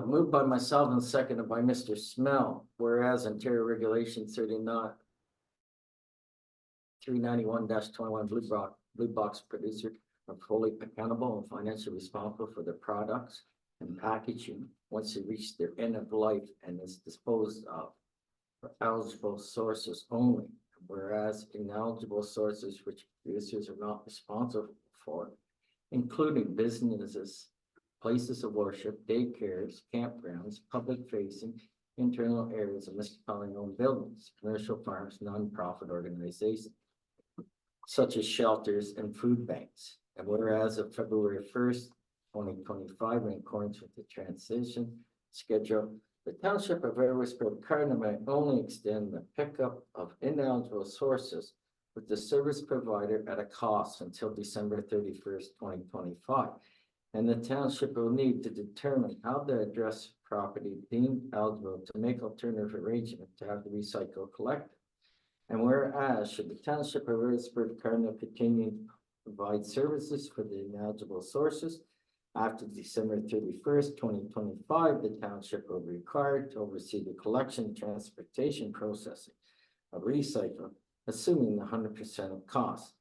Moved by myself and seconded by Mr. Smell, whereas Ontario Regulation 391-21 blue box producer are fully accountable and financially responsible for their products and packaging once they reach their end of life and is disposed of for eligible sources only. Whereas ineligible sources which producers are not responsible for, including businesses, places of worship, daycares, campgrounds, public facing, internal areas of municipality owned buildings, commercial farms, nonprofit organizations, such as shelters and food banks. And whereas of February 1st, 2025, in accordance with the transition schedule, the Township of Edwardsburg Cardinal may only extend the pickup of ineligible sources with the service provider at a cost until December 31st, 2025. And the township will need to determine how to address property deemed eligible to make alternative arrangement to have the recycle collected. And whereas should the Township of Edwardsburg Cardinal continue to provide services for the ineligible sources, after December 31st, 2025, the township will be required to oversee the collection, transportation, processing of recycling, assuming 100% of costs.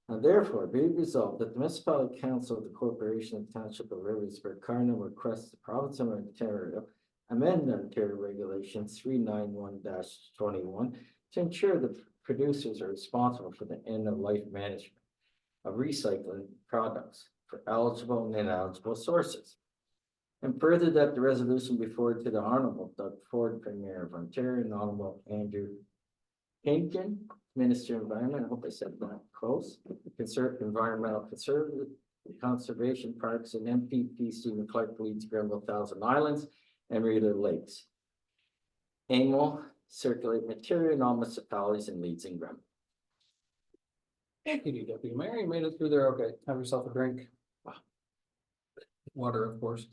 And therefore, be resolved that the municipality council of the corporation of Township of Edwardsburg Cardinal requests the province of Ontario amend Ontario Regulations 391-21 to ensure that producers are responsible for the end of life management of recycling products for eligible and ineligible sources. And further that the resolution before to the Honorable Doug Ford, Premier of Ontario, and Honorable Andrew Hinkin, Minister of Environment, I hope I said that close, Environmental Conservation Parks and MPP Stephen Clark leads Grenville Thousand Islands and Reader Lakes. AMO circulate material in all municipalities and leads in Grenville. Thank you, Deputy Mayor. You made it through there. Okay, have yourself a drink. Water, of course.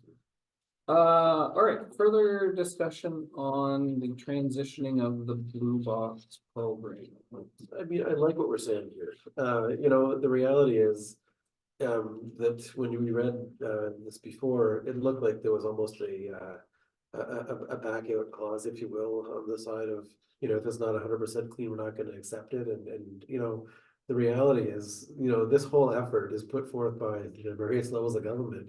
All right, further discussion on the transitioning of the blue box program. I mean, I like what we're saying here. You know, the reality is that when we read this before, it looked like there was almost a back out clause, if you will, on the side of, you know, if it's not 100% clean, we're not going to accept it. And you know, the reality is, you know, this whole effort is put forth by the various levels of government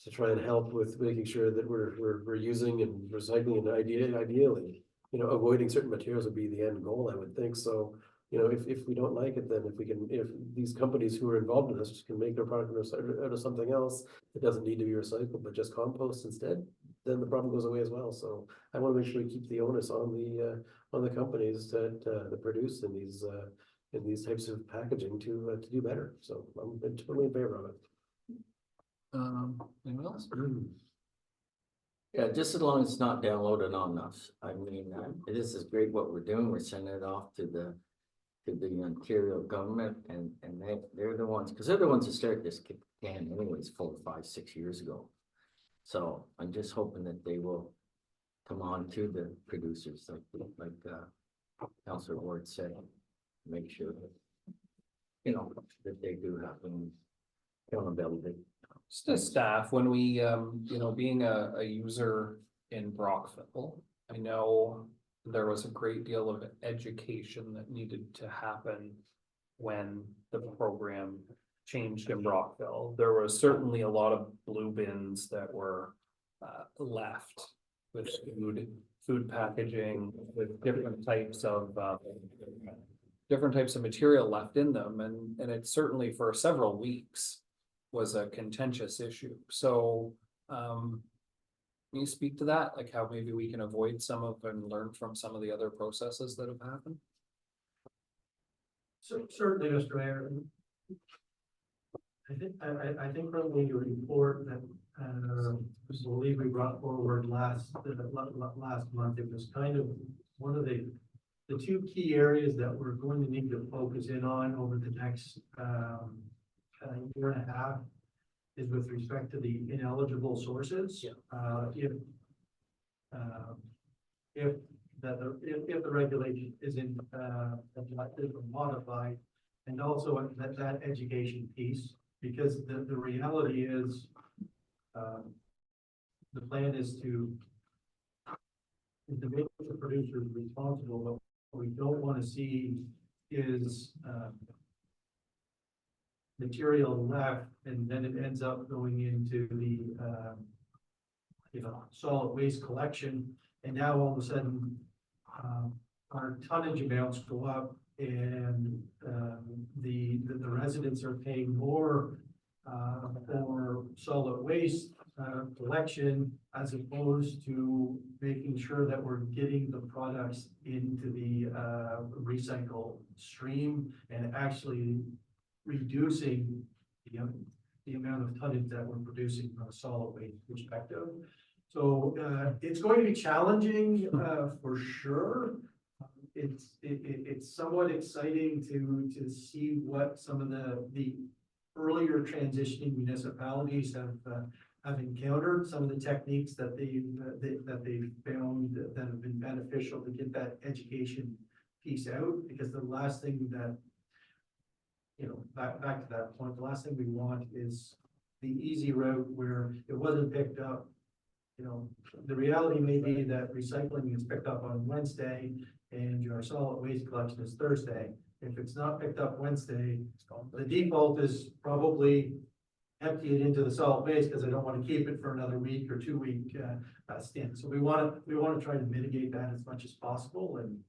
to try and help with making sure that we're using and recycling and ideally, you know, avoiding certain materials would be the end goal, I would think. So, you know, if we don't like it, then if these companies who are involved in this can make their product out of something else that doesn't need to be recycled, but just compost instead, then the problem goes away as well. So I want to make sure we keep the onus on the companies that produce in these types of packaging to do better. So I'm totally in favor of it. Anyone else? Yeah, just as long as it's not downloaded on us. I mean, this is great what we're doing. We're sending it off to the Ontario government and they're the ones, because they're the ones that started this can anyways 4, 5, 6 years ago. So I'm just hoping that they will come on to the producers like Councillor Ward said, make sure that, you know, that they do have some accountability. Just as staff, when we, you know, being a user in Brockville, I know there was a great deal of education that needed to happen when the program changed in Brockville. There was certainly a lot of blue bins that were left with food packaging, with different types of material left in them, and it certainly for several weeks was a contentious issue. So can you speak to that, like how maybe we can avoid some of and learn from some of the other processes that have happened? So certainly, Mr. Mayor. I think from the report that I believe we brought forward last month, it was kind of one of the two key areas that we're going to need to focus in on over the next year and a half is with respect to the ineligible sources. Yeah. If the regulation isn't adjusted or modified, and also that education piece, because the reality is the plan is to make the producers responsible, but what we don't want to see is material left, and then it ends up going into the solid waste collection, and now all of a sudden our tonnage amounts go up, and the residents are paying more for solid waste collection, as opposed to making sure that we're getting the products into the recycle stream and actually reducing the amount of tonnage that we're producing from a solid waste perspective. So it's going to be challenging for sure. It's somewhat exciting to see what some of the earlier transitioning municipalities have encountered, some of the techniques that they've found that have been beneficial to get that education piece out, because the last thing that, back to that point, the last thing we want is the easy route where it wasn't picked up. The reality may be that recycling is picked up on Wednesday and your solid waste collection is Thursday. If it's not picked up Wednesday, the default is probably empty it into the solid waste because I don't want to keep it for another week or 2 week stint. So we want to try to mitigate that as much as possible. And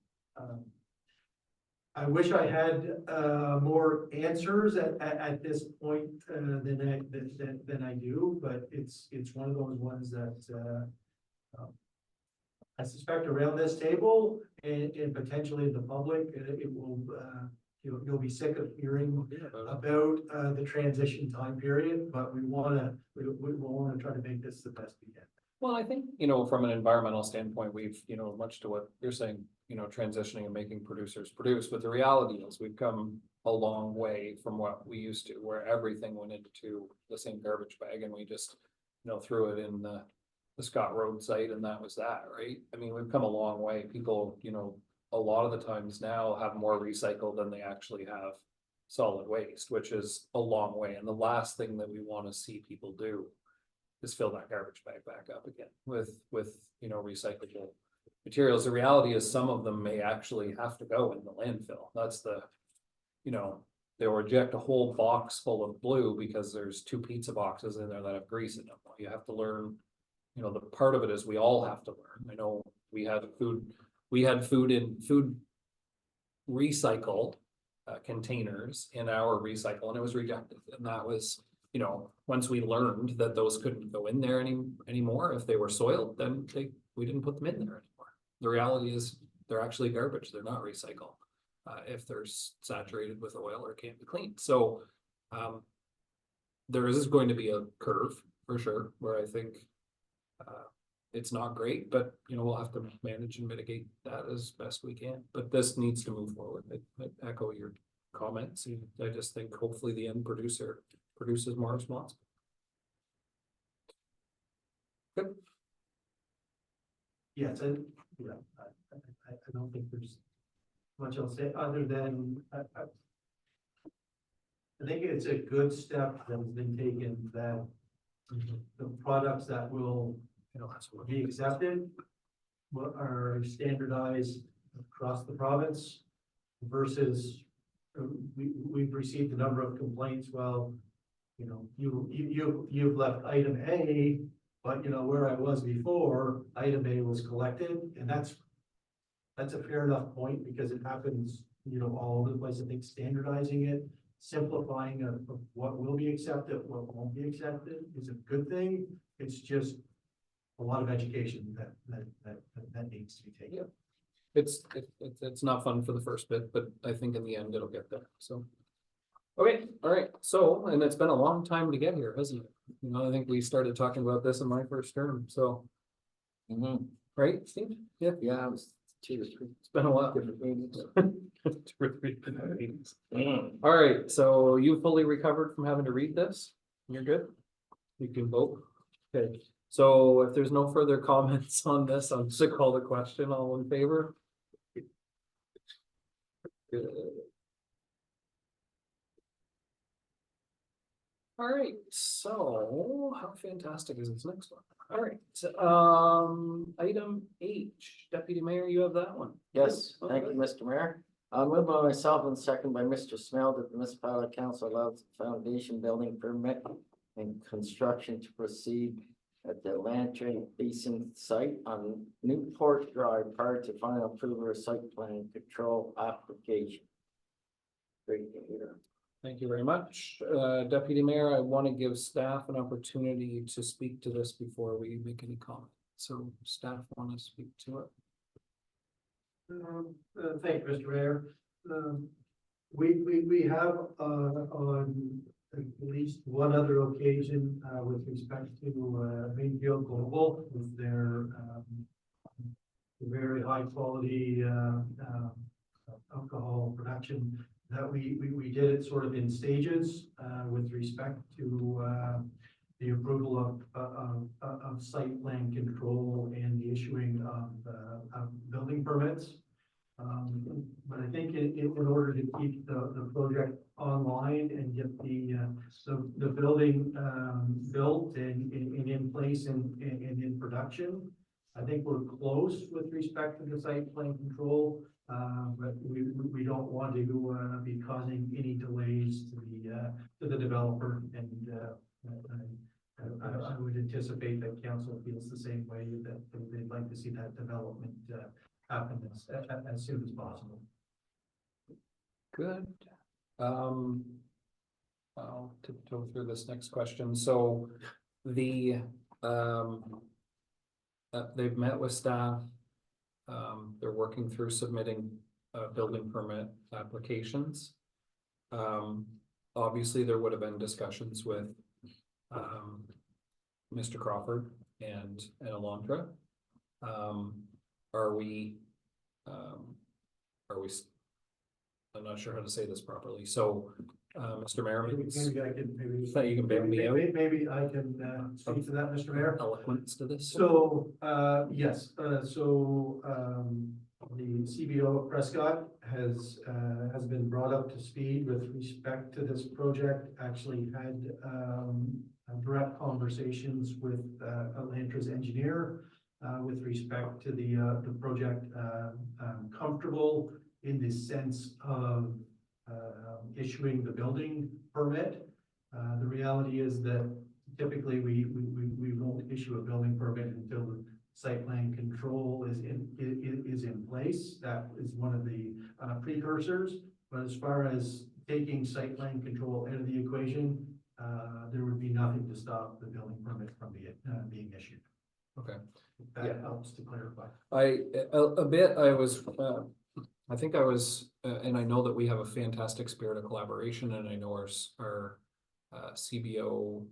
I wish I had more answers at this point than I do, but it's one of those ones that I suspect around this table and potentially the public, it will you'll be sick of hearing about the transition time period, but we want to try to make this the best we can. Well, I think, from an environmental standpoint, we've, much to what you're saying, transitioning and making producers produce, but the reality is we've come a long way from what we used to, where everything went into the same garbage bag and we just, threw it in the Scott Road site and that was that, right? I mean, we've come a long way. People, a lot of the times now have more recycled than they actually have solid waste, which is a long way. And the last thing that we want to see people do is fill that garbage bag back up again with recyclable materials. The reality is some of them may actually have to go in the landfill. That's the, they'll reject a whole box full of blue because there's 2 pizza boxes in there that have grease in them. Well, you have to learn, you know, the part of it is we all have to learn. I know we had food in food recycle containers in our recycle, and it was rejected. And that was, you know, once we learned that those couldn't go in there anymore, if they were soiled, then we didn't put them in there anymore. The reality is they're actually garbage. They're not recycle. If they're saturated with oil or can't be cleaned. So, there is going to be a curve for sure, where I think, it's not great, but you know, we'll have to manage and mitigate that as best we can. But this needs to move forward. I echo your comments, and I just think hopefully the end producer produces more responsible. Good. Yes, and, yeah, I don't think there's much else to say other than, I think it's a good step that has been taken, that the products that will You know, that's what be accepted are standardized across the province versus we've received a number of complaints, well, you know, you've left item A, but you know, where I was before, item A was collected, and that's a fair enough point, because it happens, you know, all over the place. I think standardizing it, simplifying of what will be accepted, what won't be accepted is a good thing. It's just a lot of education that needs to be taken. Yeah. It's not fun for the first bit, but I think in the end it'll get there, so. Okay, all right, so, and it's been a long time to get here, hasn't it? You know, I think we started talking about this in my first term, so, right, Steve? Yeah, Yeah, it was 2 or 3 it's been a while. different meetings. 2 or 3 different meetings. All right, so you fully recovered from having to read this? You're good? You can vote? Okay, so if there's no further comments on this, I'm just gonna call the question, all in favor? Good. All right, so how fantastic is this next one? All right, item H, Deputy Mayor, you have that one. Yes, thank you, Mr. Mayor. Moved by myself and second by Mr. Smell that the municipality council allows the foundation building permit and construction to proceed at the Lantern Basin site on Newport Drive prior to final approval of site plan control application. Great to hear. Thank you very much. Deputy Mayor, I want to give staff an opportunity to speak to this before we make any comment. So staff want to speak to it. Thank you, Mr. Mayor. We have, on at least one other occasion, with respect to, Greenfield Global with their, very high quality, alcohol production, that we did it sort of in stages, with respect to, the approval of site plan control and the issuing of building permits. But I think in order to keep the project online and get the building built and in place and in production, I think we're close with respect to the site plan control. But we don't want to be causing any delays to the developer, and I would anticipate that council feels the same way, that they'd like to see that development happen as soon as possible. Good. I'll tiptoe through this next question. So they've met with staff. They're working through submitting building permit applications. Obviously, there would have been discussions with Mr. Crawford and Alondra. Are we, I'm not sure how to say this properly. So, Mr. Mayor, Maybe I can, so you can bail me out. maybe I can speak to that, Mr. Mayor. Eloquence to this. So, yes, the CBO of Prescott has been brought up to speed with respect to this project. Actually had direct conversations with Atlantra's engineer with respect to the project, comfortable in the sense of issuing the building permit. The reality is that typically we won't issue a building permit until the site plan control is in place. That is one of the precursors. But as far as taking site plan control out of the equation, there would be nothing to stop the building permit from being issued. Okay. That Yeah. helps to clarify. A bit, I think I was, and I know that we have a fantastic spirit of collaboration, and I know our CBO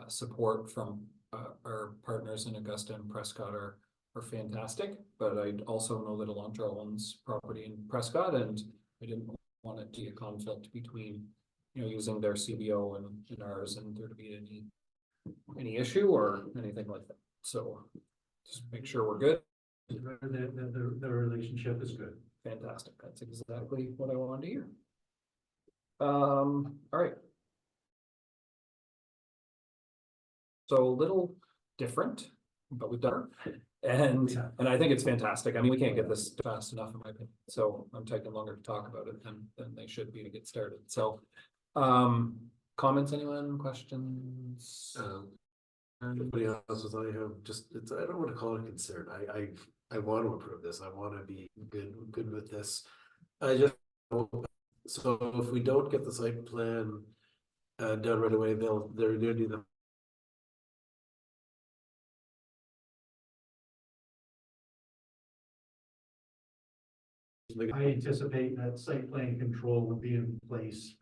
support from our partners in Augusta and Prescott are fantastic, but I also know that Elantra owns property in Prescott, and I didn't want it to be a conflict between, you know, using their CBO and ours, and there to be any issue or anything like that. So just make sure we're good. The relationship is good. Fantastic. That's exactly what I wanted to hear. All right. So a little different, but we've done it. And I think it's fantastic. I mean, we can't get this fast enough in my opinion. So I'm taking longer to talk about it than they should be to get started. So, comments, anyone, questions? Everybody else is, I have just, I don't want to call it a concern. I want to approve this. I want to be good with this. So if we don't get the site plan done right away, they're gonna do the. I anticipate that site plan control will be in place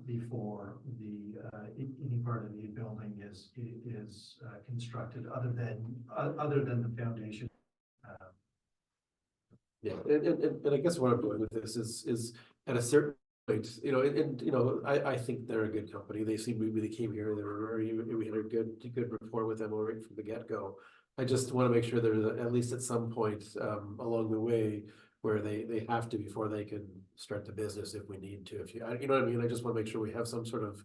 before any part of the building is constructed, other than the foundation. Yeah, and I guess what I'm doing with this is at a certain point, you know, and you know, I think they're a good company. They came here, we had a good rapport with them right from the get-go. I just want to make sure there's at least at some point along the way where they have to before they can start the business if we need to. If you know what I mean, I just want to make sure we have some sort of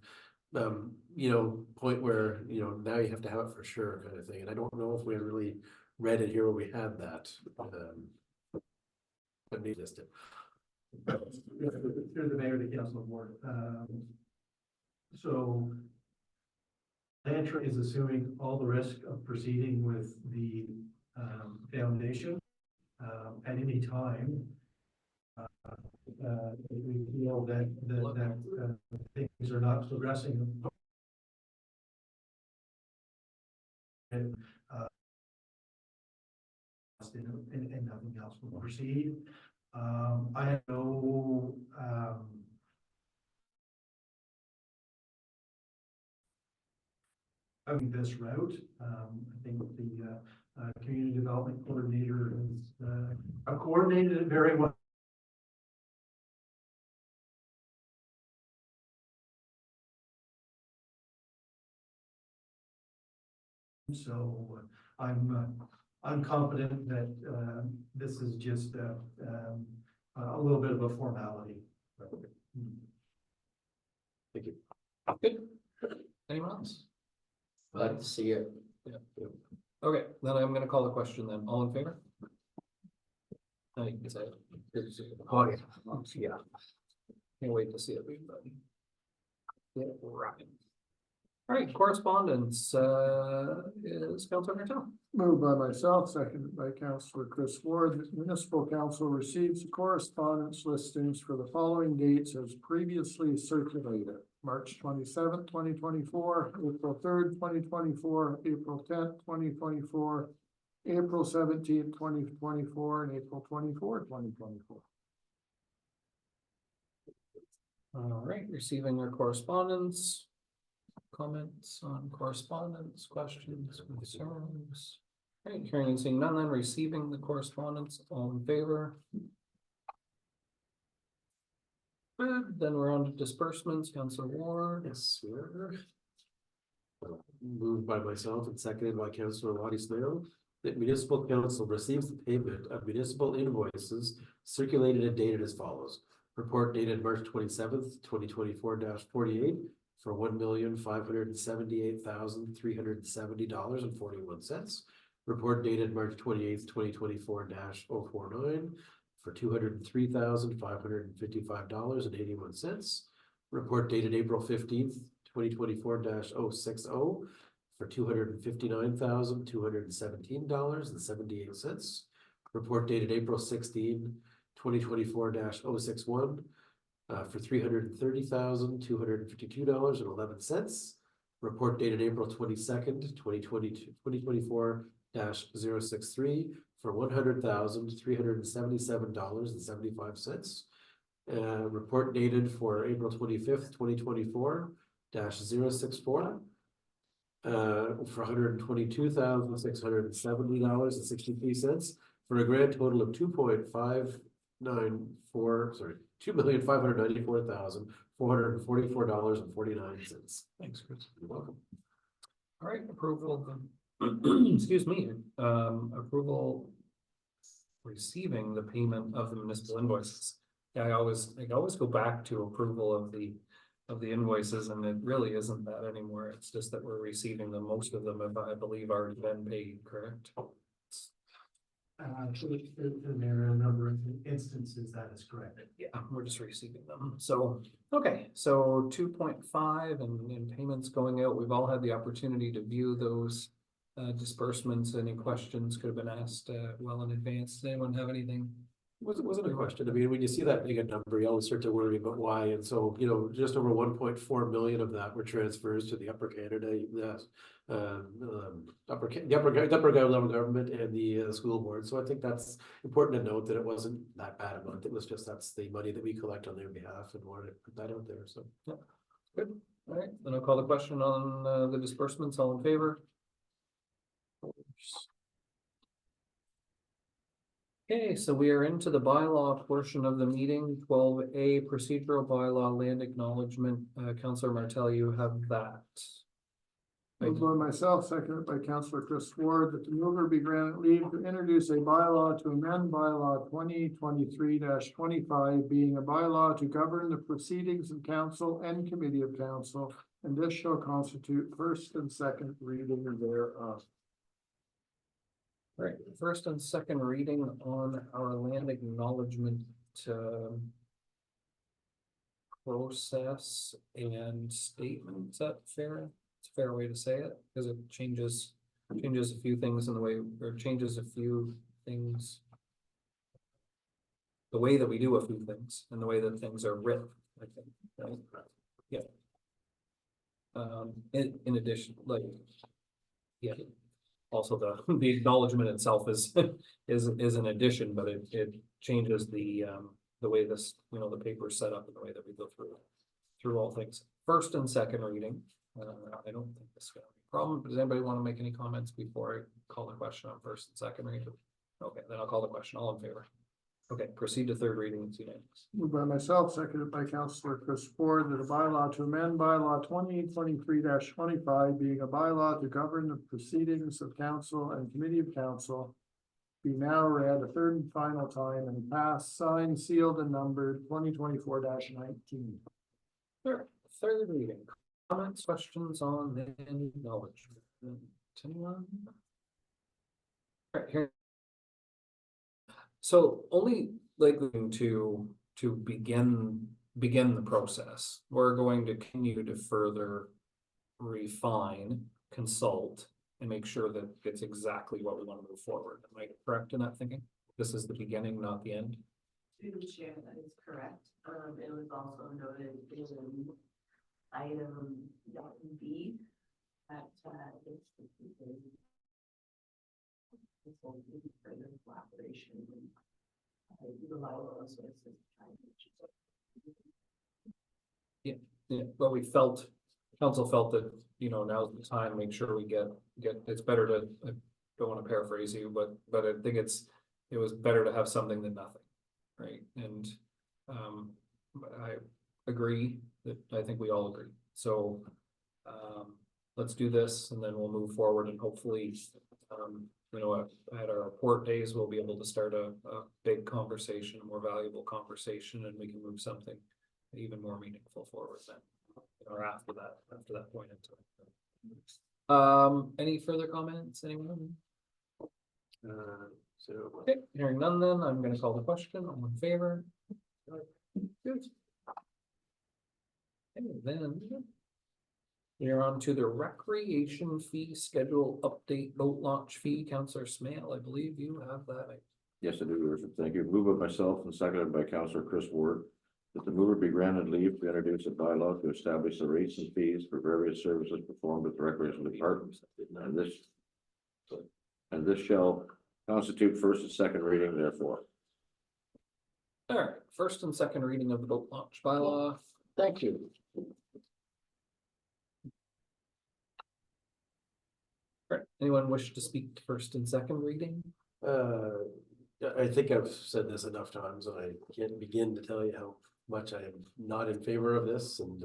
you know, point where, you know, now you have to have it for sure kind of thing. And I don't know if we had really read it here where we had that. But need this Through the mayor, the council board. So Elantra is assuming all the risk of proceeding with the foundation at any time. We feel that things are not progressing. And nothing else will proceed. I know having this route, I think the community development coordinator has coordinated it very well. So I'm confident that this is just a little bit of a formality. Thank you. Good. Anyone else? Glad to see it. Okay, then I'm gonna call the question then. All in favor? No, you can say it. Good to see you. Oh, yeah. Can't wait to see everybody. Yeah, right. All right, correspondence, is Councilor Martel. Moved by myself, seconded by Councillor Chris Ward. The Municipal Council receives correspondence listings for the following dates as previously circulated: March 27th, 2024, April 3rd, 2024, April 10th, 2024, April 17th, 2024, and April 24th, 2024. All right, receiving your correspondence. Comments on correspondence, questions, concerns? All right, hearing and seeing none, then receiving the correspondence, all in favor? Good, then we're on to disbursements, Councilor Ward. Yes, sir. Moved by myself and seconded by Councilor Lottie Snail, that municipal council receives the payment of municipal invoices circulated and dated as follows. Report dated March 27th, 2024-48 for $1,578,370.41. Report dated March 28th, 2024-049 for $203,555.81. Report dated April 15th, 2024-060 for $259,217.78. Report dated April 16, 2024-061 for $330,252.11. Report dated April 22nd, 2024-063 for $100,377.75. Report dated for April 25th, 2024-064 for $122,670.63 for a grand total of $2,594,444.49. Thanks, Chris. You're welcome. All right, approval of excuse me, approval receiving the payment of the municipal invoices. Yeah, I always go back to approval of the invoices, and it really isn't that anymore. It's just that we're receiving them. Most of them have, I believe, already been paid, correct? There are a number of instances that is correct. Yeah, we're just receiving them. So, okay, so 2.5 and payments going out. We've all had the opportunity to view those disbursements. Any questions could have been asked well in advance. Does anyone have anything? Wasn't a question. I mean, when you see that big a number, you always start to worry about why. And so, you know, just over 1.4 million of that were transfers to the Upper Canada, upper level government and the school board. So I think that's important to note that it wasn't that bad a month. It was just, that's the money that we collect on their behalf and wanted to put that out there. So. Yeah, good. All right, then I'll call the question on the disbursements. All in favor? Okay, so we are into the bylaw portion of the meeting, 12A procedural bylaw land acknowledgement. Councillor Martel, you have that. Moved by myself, seconded by Councillor Chris Ward, that the mover be granted leave to introduce a bylaw to amend bylaw 2023-25, being a bylaw to govern the proceedings of council and committee of council, and this shall constitute first and second reading thereof. All right, first and second reading on our land acknowledgement process and statement. Is that fair? It's a fair way to say it, because it changes a few things in the way, or changes a few things. The way that we do a few things and the way that things are written, I think, right? Yeah. In addition, like, yeah. Also, the acknowledgement itself is an addition, but it changes the way this, you know, the paper is set up and the way that we go through all things. First and second reading. I don't think this is gonna be a problem. Does anybody want to make any comments before I call the question on first and second reading? Okay, then I'll call the question. All in favor? Okay, proceed to third reading. It's unanimous. Moved by myself, seconded by Councillor Chris Ford, that a bylaw to amend bylaw 2023-25, being a bylaw to govern the proceedings of council and committee of council, be now read a third and final time and passed, signed, sealed, and numbered 2024-19. Sure. Third reading. Comments, questions on the acknowledgement? Anyone? All right, here. So only likely to begin the process, we're going to continue to further refine, consult, and make sure that it's exactly what we want to move forward. Am I correct in that thinking? This is the beginning, not the end. To the chair, that is correct. It was also noted in item B that this will be further collaboration and utilize resources. Yeah, but council felt that, you know, now's the time to make sure we get, it's better to, I don't want to paraphrase you, but I think it was better to have something than nothing, right? And I agree that, I think we all agree. So let's do this and then we'll move forward, and hopefully you know, at our report days, we'll be able to start a big conversation, a more valuable conversation, and we can move something even more meaningful forward then, or after that point in time. Any further comments, anyone? So. Okay, hearing none then, I'm gonna call the question, all in favor? Good. Okay, then. We're on to the recreation fee schedule update, boat launch fee, Counselor Smale, I believe you have that. Yes, I do, Your Worship. Thank you. Moved by myself and seconded by Councillor Chris Ward, that the mover be granted leave to introduce a bylaw to establish the rates and fees for various services performed at the Recreation Department. And this shall constitute first and second reading therefore. All right, first and second reading of the boat launch bylaw. Thank you. All right, anyone wish to speak to first and second reading? I think I've said this enough times, and I can't begin to tell you how much I am not in favor of this, and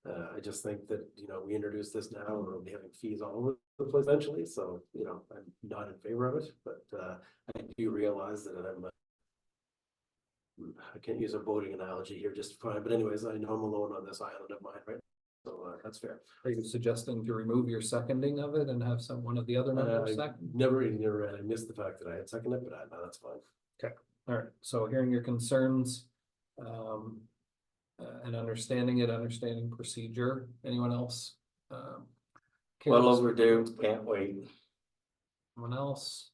I just think that, you know, we introduce this now, and we'll be having fees all over the place eventually, so, you know, I'm not in favor of it, but I do realize that I can't use a boating analogy here just fine, but anyways, I know I'm alone on this island of mine, right? So that's fair. Are you suggesting to remove your seconding of it and have one of the other members second? Never read, I missed the fact that I had seconded it, but that's fine. All right, so hearing your concerns. And understanding procedure, anyone else? Well cares? overdue, can't wait. Anyone else?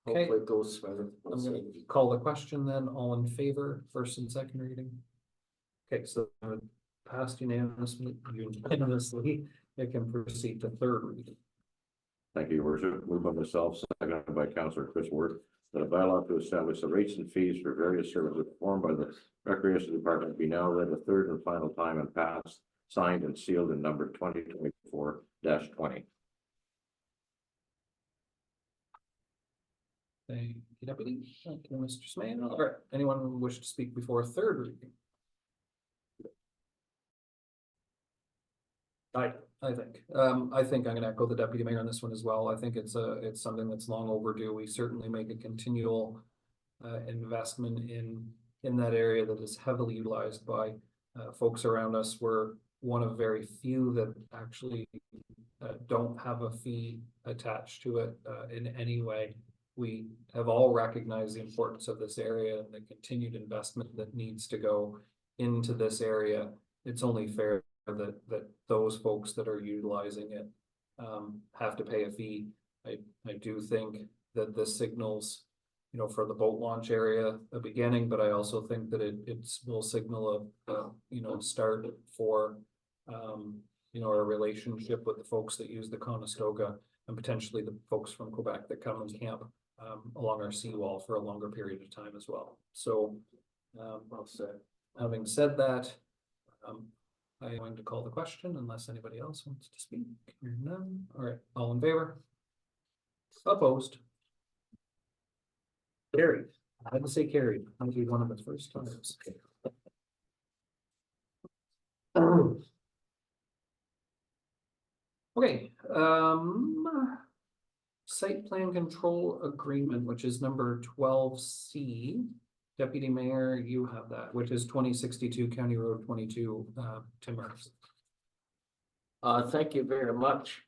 Okay. Hopefully it goes smooth. We'll I'm gonna see. call the question then, all in favor, first and second reading? Okay, so passed unanimously, it can proceed to third reading. Thank you, Your Worship. Moved by myself, seconded by Councillor Chris Ward, that a bylaw to establish the rates and fees for various services performed by the Recreation Department be now read a third and final time and passed, signed and sealed in number 2024-20. Thank you, Deputy. Thank you, Mr. Smale. All right, anyone who wish to speak before third reading? I think I'm gonna echo the deputy mayor on this one as well. I think it's something that's long overdue. We certainly make a continual investment in that area that is heavily utilized by folks around us. We're one of very few that actually don't have a fee attached to it in any way. We have all recognized the importance of this area and the continued investment that needs to go into this area. It's only fair that those folks that are utilizing it have to pay a fee. I do think that this signals, you know, for the boat launch area, a beginning, but I also think that it will signal a start for you know, a relationship with the folks that use the Conestoga and potentially the folks from Quebec that come and camp along our seawall for a longer period of time as well. So having said that, I'm going to call the question unless anybody else wants to speak. Hearing none. All right, all in favor? Opposed? Carried. I had to say carried. I'll be one of the first times. Okay, site plan control agreement, which is number 12C. Deputy Mayor, you have that, which is 2062 County Road 22, Timmins. Thank you very much.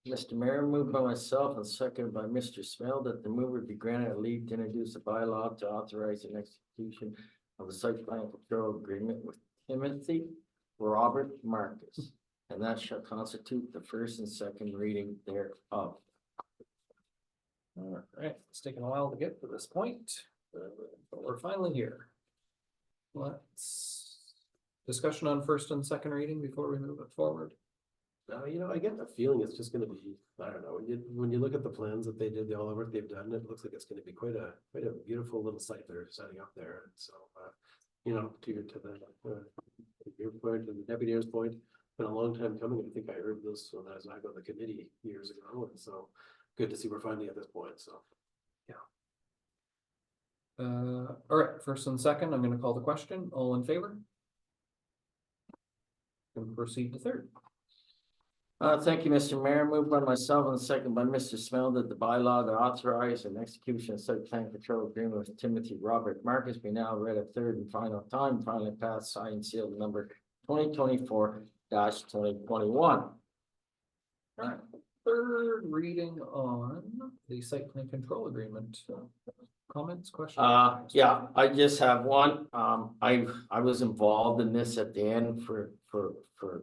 Mr. Mayor, moved by myself and seconded by Mr. Smell that the mover be granted leave to introduce a bylaw to authorize an execution of a site plan control agreement with Timothy Robert Marcus, and that shall constitute the first and second reading thereof. All right, it's taken a while to get to this point, but we're finally here. Let's discussion on first and second reading before we move it forward. You know, I get the feeling it's just gonna be, I don't know, when you look at the plans that they did, all the work they've done, it looks like it's gonna be quite a beautiful little site they're setting up there. And so, you know, to your point and the deputy's point, been a long time coming. I think I heard this when I was on the committee years ago, and so good to see we're finally at this point, so. All right, first and second, I'm gonna call the question. All in favor? And proceed to third. Thank you, Mr. Mayor. Moved by myself and seconded by Mr. Smell that the bylaw to authorize an execution of site plan control agreement with Timothy Robert Marcus be now read a third and final time, finally passed, signed, sealed, number 2024-2021. All right, third reading on the site plan control agreement. Comments, questions? Yeah, I just have one. I was involved in this at the end for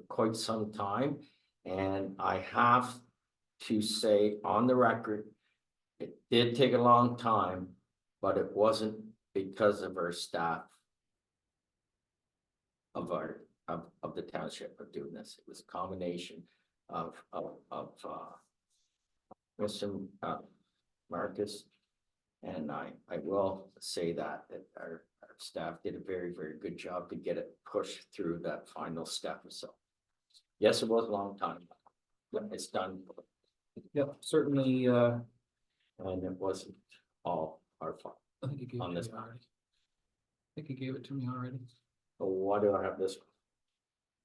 quite some time. And I have to say on the record, it did take a long time, but it wasn't because of our staff. Of the township of doing this. It was a combination of Mr. Marcus. And I will say that our staff did a very, very good job to get it pushed through that final step. So yes, it was a long time, but it's done. Yep, certainly, And it wasn't all our fault. I think you gave it On to this me already. I think you gave it to me already. So why do I have this one?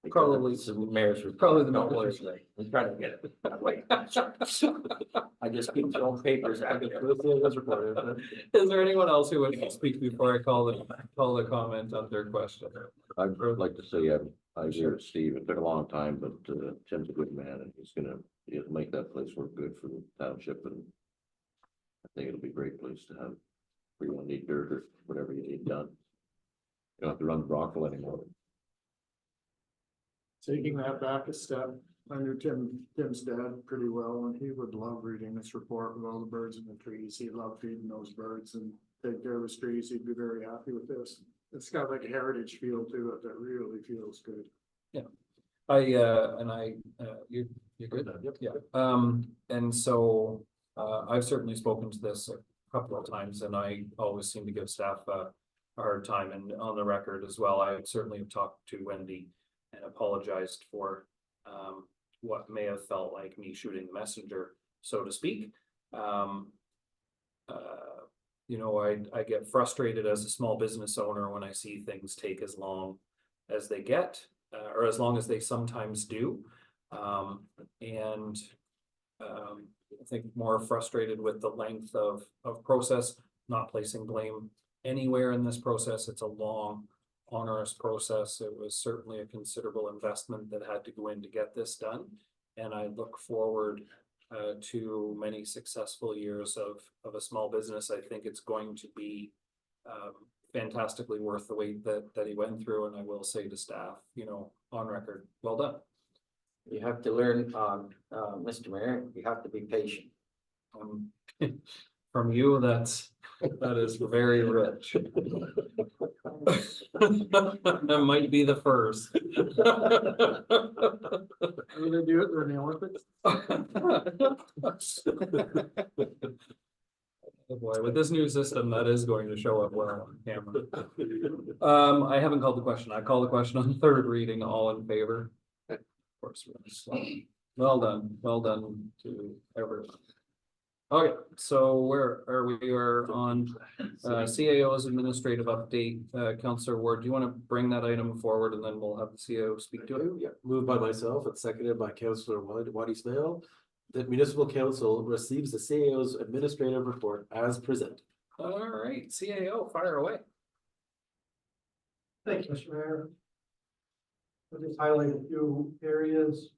Because Probably- it's the mayor's report. probably the Don't mayor's worry, I'm trying to get it. Wait. I just keep throwing papers at you. Is there anyone else who would speak before I call the comment on their question? I'd like to say, I agree with Steve. It took a long time, but Tim's a good man and he'll make that place work good for the township, and I think it'll be a great place to have, where you won't need dirt or whatever you need done. You don't have to run Brockville anymore. Taking that back a step, I knew Tim's dad pretty well, and he would love reading this report with all the birds in the trees. He'd love feeding those birds and take care of his trees. He'd be very happy with this. It's got like a heritage feel to it that really feels good. You're good? Yeah, and so, I've certainly spoken to this a couple of times, and I always seem to give staff a hard time, and on the record as well, I certainly have talked to Wendy and apologized for, what may have felt like me shooting the messenger, so to speak. You know, I get frustrated as a small business owner when I see things take as long as they get, or as long as they sometimes do. I think more frustrated with the length of process, not placing blame anywhere in this process. It's a long, onerous process. It was certainly a considerable investment that had to go in to get this done. And I look forward to many successful years of a small business. I think it's going to be fantastically worth the wait that he went through. And I will say to staff, you know, on record, well done. You have to learn, Mr. Mayor, you have to be patient. From you, that is very rich. That might be the first. Are we gonna do it during the Olympics? Oh boy, with this new system, that is going to show up well on camera. I haven't called the question. I call the question on third reading. All in favor? Of course. Well done to everyone. Okay, so where are we? We are on CAO's administrative update. Councillor Ward, do you want to bring that item forward, and then we'll have the CAO speak to it? Yeah, moved by myself and seconded by Councillor Waddy Snail, that municipal council receives the CAO's administrative report as presented. All right, CAO, fire away. Thank you, Mr. Mayor. I'll just highlight a few areas.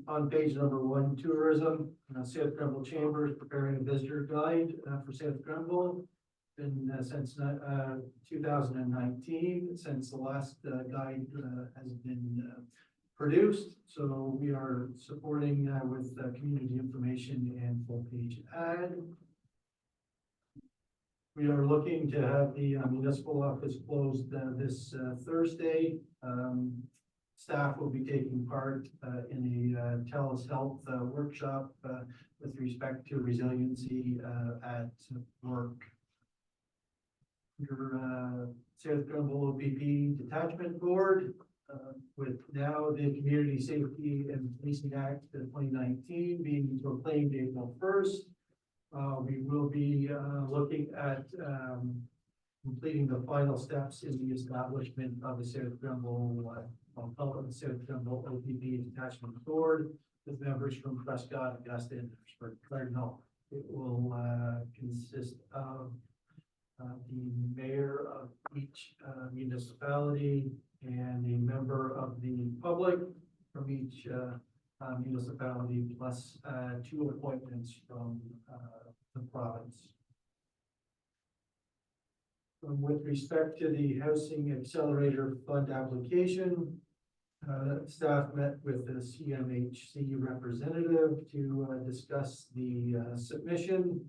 On page number 1, tourism, South Grenville Chamber is preparing a visitor guide for South Grenville. Been since 2019, since the last guide has been produced. So we are supporting with community information and full page ad. We are looking to have the municipal office closed this Thursday. Staff will be taking part in a TELUS Health workshop with respect to resiliency at work. Under South Grenville OPP Detachment Board, with now the Community Safety and Policing Act of 2019 being proclaimed April 1st, we will be looking at completing the final steps in the establishment of the South Grenville I'll call it the South Grenville OPP Detachment Board with members from Prescott, Augusta, and Cardinal. It will consist of the mayor of each municipality and a member of the public from each municipality plus, 2 appointments from, the province. With respect to the Housing Accelerator Fund application, staff met with the CMHC representative to discuss the submission.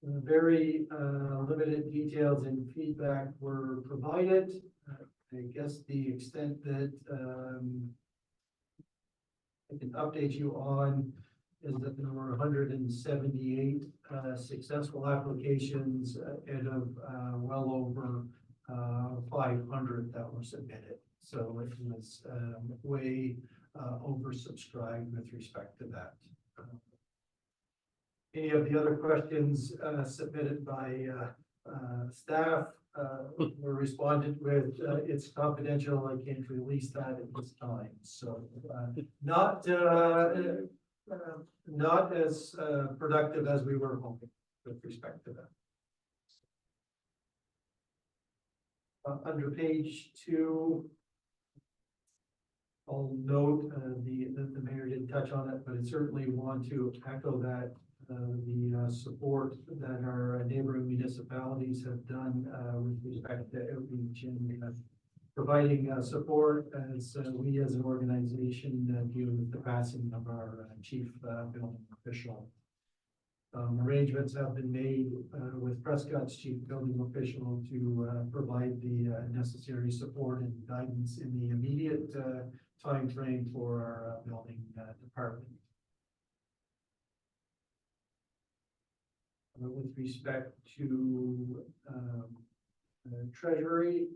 Very limited details and feedback were provided. I guess the extent that I can update you on is that there were 178 successful applications out of well over 500 that were submitted. So it was way oversubscribed with respect to that. Any of the other questions submitted by staff were responded with, it's confidential, I can't release that at this time. So not as productive as we were hoping with respect to that. Under page 2, I'll note the mayor didn't touch on it, but I certainly want to echo that the support that our neighboring municipalities have done with respect to outreach and providing support as we as an organization deal with the passing of our chief building official. Arrangements have been made with Prescott's chief building official to provide the necessary support and guidance in the immediate time frame for our building department. With respect to treasury,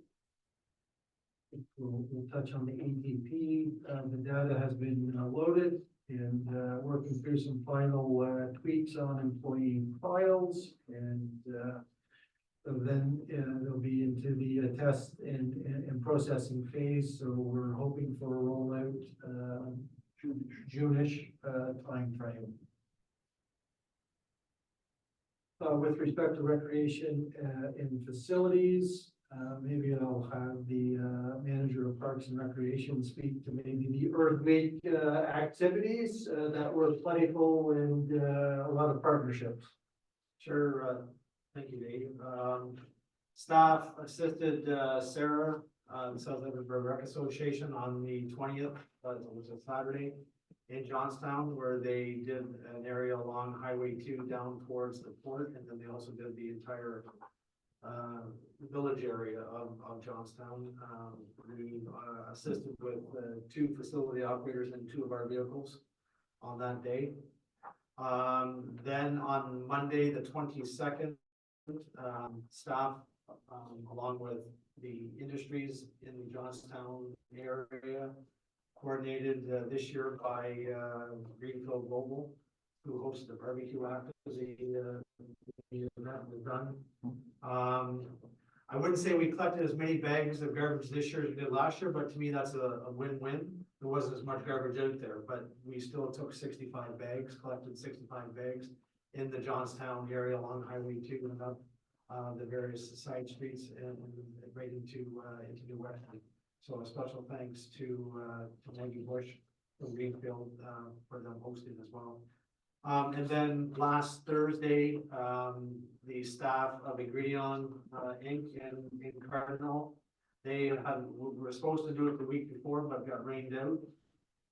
we'll touch on the ADP. The data has been loaded and working through some final tweaks on employee files, and then they'll be into the test and processing phase. So we're hoping for a rollout June-ish timeframe. With respect to recreation and facilities, maybe I'll have the manager of Parks and Recreation speak to maybe the Earth Week activities that were playful and a lot of partnerships. Sure, thank you, Dave. Staff assisted Sarah, South Edinburgh Rec Association on the 20th, it was a Saturday, in Johnstown, where they did an area along Highway 2 down towards the port, and then they also did the entire village area of Johnstown. We assisted with 2 facility operators and 2 of our vehicles on that day. Then on Monday, the 22nd, staff, along with the industries in the Johnstown area, coordinated this year by Greenfield Global, who hosted the barbecue after the event was done. I wouldn't say we collected as many bags of garbage this year as we did last year, but to me, that's a win-win. There wasn't as much garbage out there, but we still took 65 bags, collected 65 bags in the Johnstown area along Highway 2 and up the various side streets and right into New Westland. So a special thanks to Maggie Bush from Greenfield for them hosting as well. And then last Thursday, the staff of Ingredion Inc. in Cardinal, they were supposed to do it the week before, but got rained out.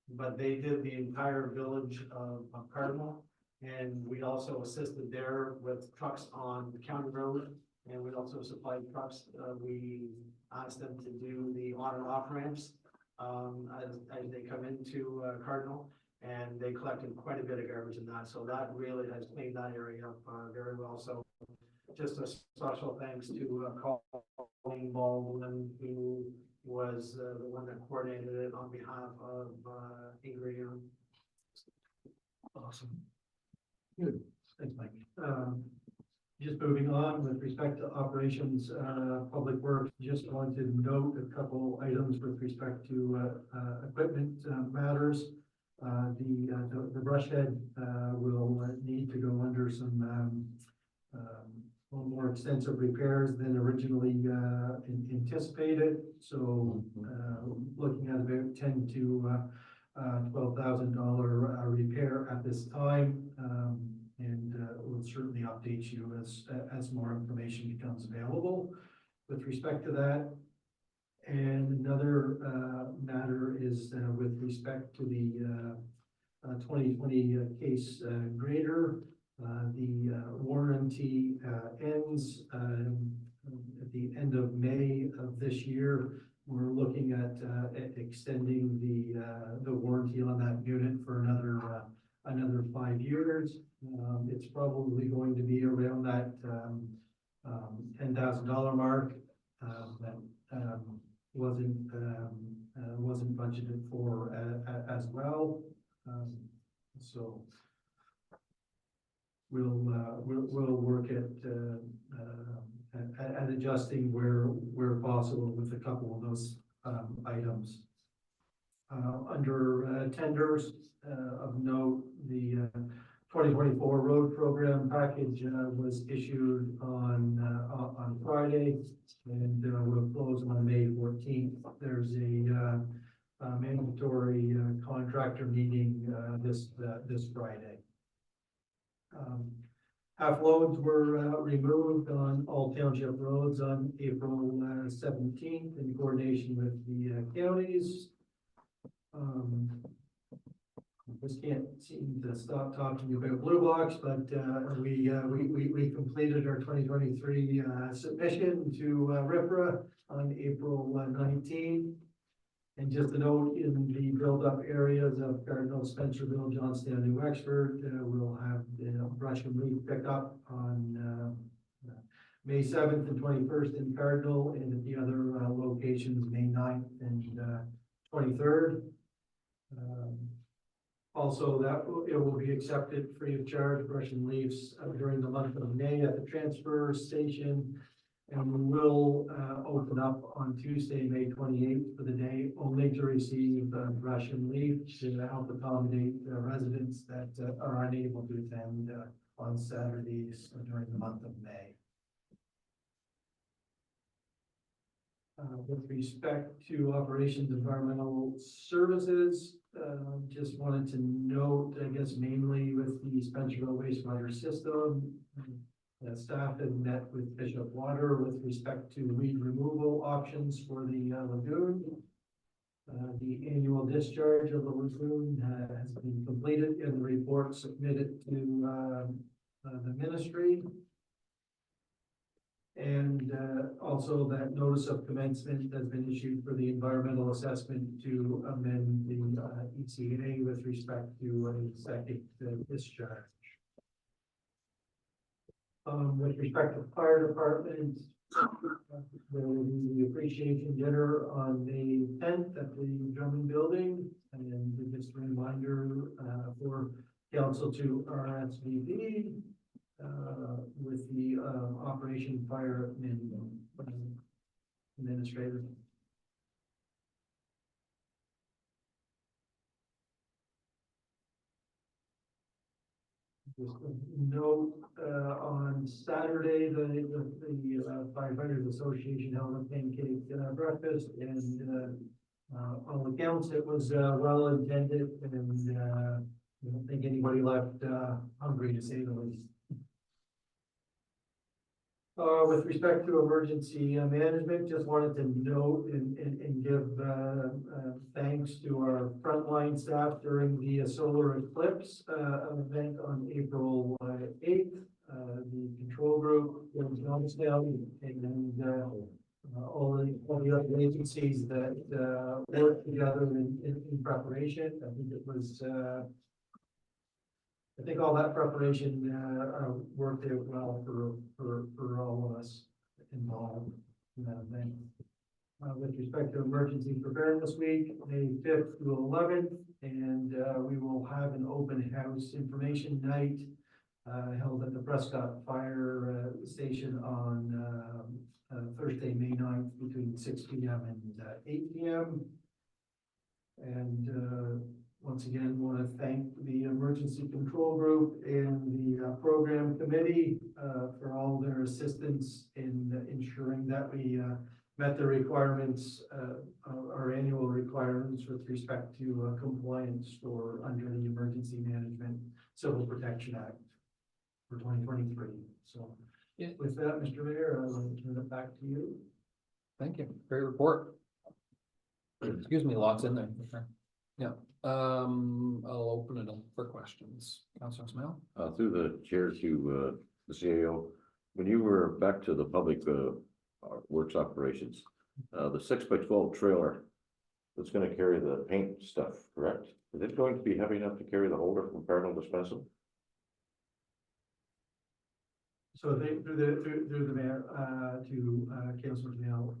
But they did the entire village of Cardinal, and we also assisted there with trucks on the county road, and we also supplied trucks. We asked them to do the on and off ramps as they come into Cardinal, and they collected quite a bit of garbage in that. So that really has cleaned that area up very well. So just a special thanks to Colleen Baldwin, who was the one that coordinated it on behalf of Ingredion. Awesome. Good. Thanks, Mike. Just moving on with respect to operations, public works, just want to note a couple items with respect to equipment matters. The brush head will need to go under some more extensive repairs than originally anticipated. So looking at about 10 to $12,000 repair at this time. And we'll certainly update you as more information becomes available with respect to that. And another matter is with respect to the 2020 case grader. The warranty ends at the end of May of this year. We're looking at extending the warranty on that unit for another 5 years. It's probably going to be around that $10,000 mark. That wasn't budgeted for as well. So we'll work at adjusting where possible with a couple of those items. Under tenders of note, the 2024 road program package was issued on Friday, and will close on May 14th. There's a mandatory contractor meeting this Friday. Half loads were removed on all township roads on April 17th in coordination with the counties. Just can't seem to stop talking about Blue Box, but we completed our 2023 submission to RIPRA on April 19th. And just a note, in the build-up areas of Cardinal, Spencerville, Johnstown, New Wexford, we'll have brush and leaf pickup on May 7th and 21st in Cardinal, and at the other locations, May 9th and 23rd. Also, it will be accepted free of charge, brush and leaves during the month of May at the transfer station. And we will open up on Tuesday, May 28th for the day, only to receive brush and leaf to help accommodate residents that are unable to attend on Saturdays during the month of May. With respect to operations environmental services, just wanted to note, I guess mainly with the Spencerville wastewater system, staff had met with Bishop Water with respect to weed removal options for the lagoon. The annual discharge of the lagoon has been completed and the report submitted to the ministry. And also that notice of commencement has been issued for the environmental assessment to amend the ECA with respect to a second discharge. With respect to fire department, there will be the appreciation dinner on May 10th at the Drummond Building, and just a reminder for council to RSVP with the Operation Fire Administrator. Just a note, on Saturday, the Firefighters Association held a pancake breakfast, and on accounts it was well attended, and I don't think anybody left hungry, to say the least. With respect to emergency management, just wanted to note and give thanks to our frontline staff during the solar eclipse event on April 8th. The control group in Johnstown and all the other agencies that worked together in preparation. I think it was I think all that preparation worked out well for all of us involved in that event. With respect to Emergency Preparedness Week, May 5th through 11th, and we will have an open house information night held at the Prescott Fire Station on Thursday, May 9th between 6 p.m. and 8 p.m. And once again, want to thank the Emergency Control Group and the Program Committee for all their assistance in ensuring that we met the requirements, our annual requirements with respect to compliance or under the Emergency Management Civil Protection Act for 2023. So Yeah. with that, Mr. Mayor, I'll turn it back to you. Thank you. Great report. Excuse me, lots in there. Okay. Yeah, I'll open it up for questions. Councilor Smale? Through the chair to, the CAO, when you were back to the public, works operations, the 6x12 trailer that's gonna carry the paint stuff, correct? Is it going to be heavy enough to carry the holder from Cardinal to Spencer? So they, through the mayor, to Councilor Mail,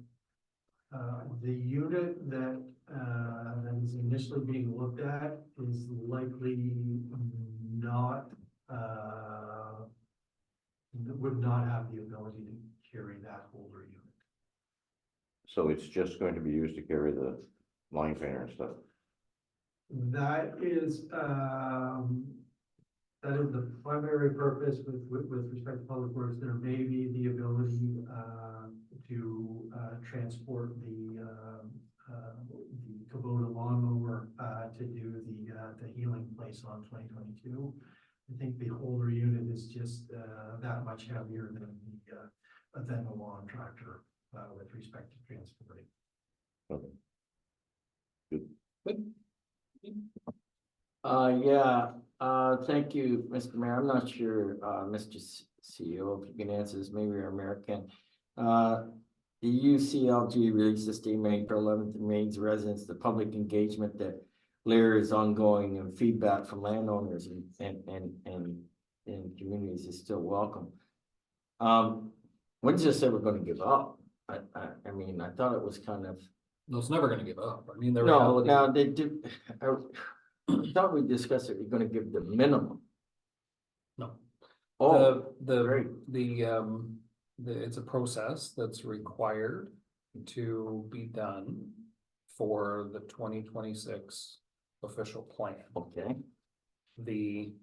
the unit that is initially being looked at is likely not, would not have the ability to carry that holder unit. So it's just going to be used to carry the line painter and stuff? That is the primary purpose with respect to public works. There may be the ability to transport the Kubota lawnmower to do the healing place on 2022. I think the holder unit is just that much heavier than the lawn tractor with respect to transporting. Okay. Thank you, Mr. Mayor. I'm not sure, Mr. CEO, if you can answer this, maybe our mayor can. The UCLG released a statement April 11th and remains residents, the public engagement that Lear is ongoing and feedback from landowners and communities is still welcome. When's this ever gonna give up? I mean, I thought it was kind of. No, it's never gonna give up. I mean, the No, reality. now they do, I thought we discussed that we're gonna give the minimum. No. Oh, The, great. it's a process that's required to be done for the 2026 official plan. Okay, The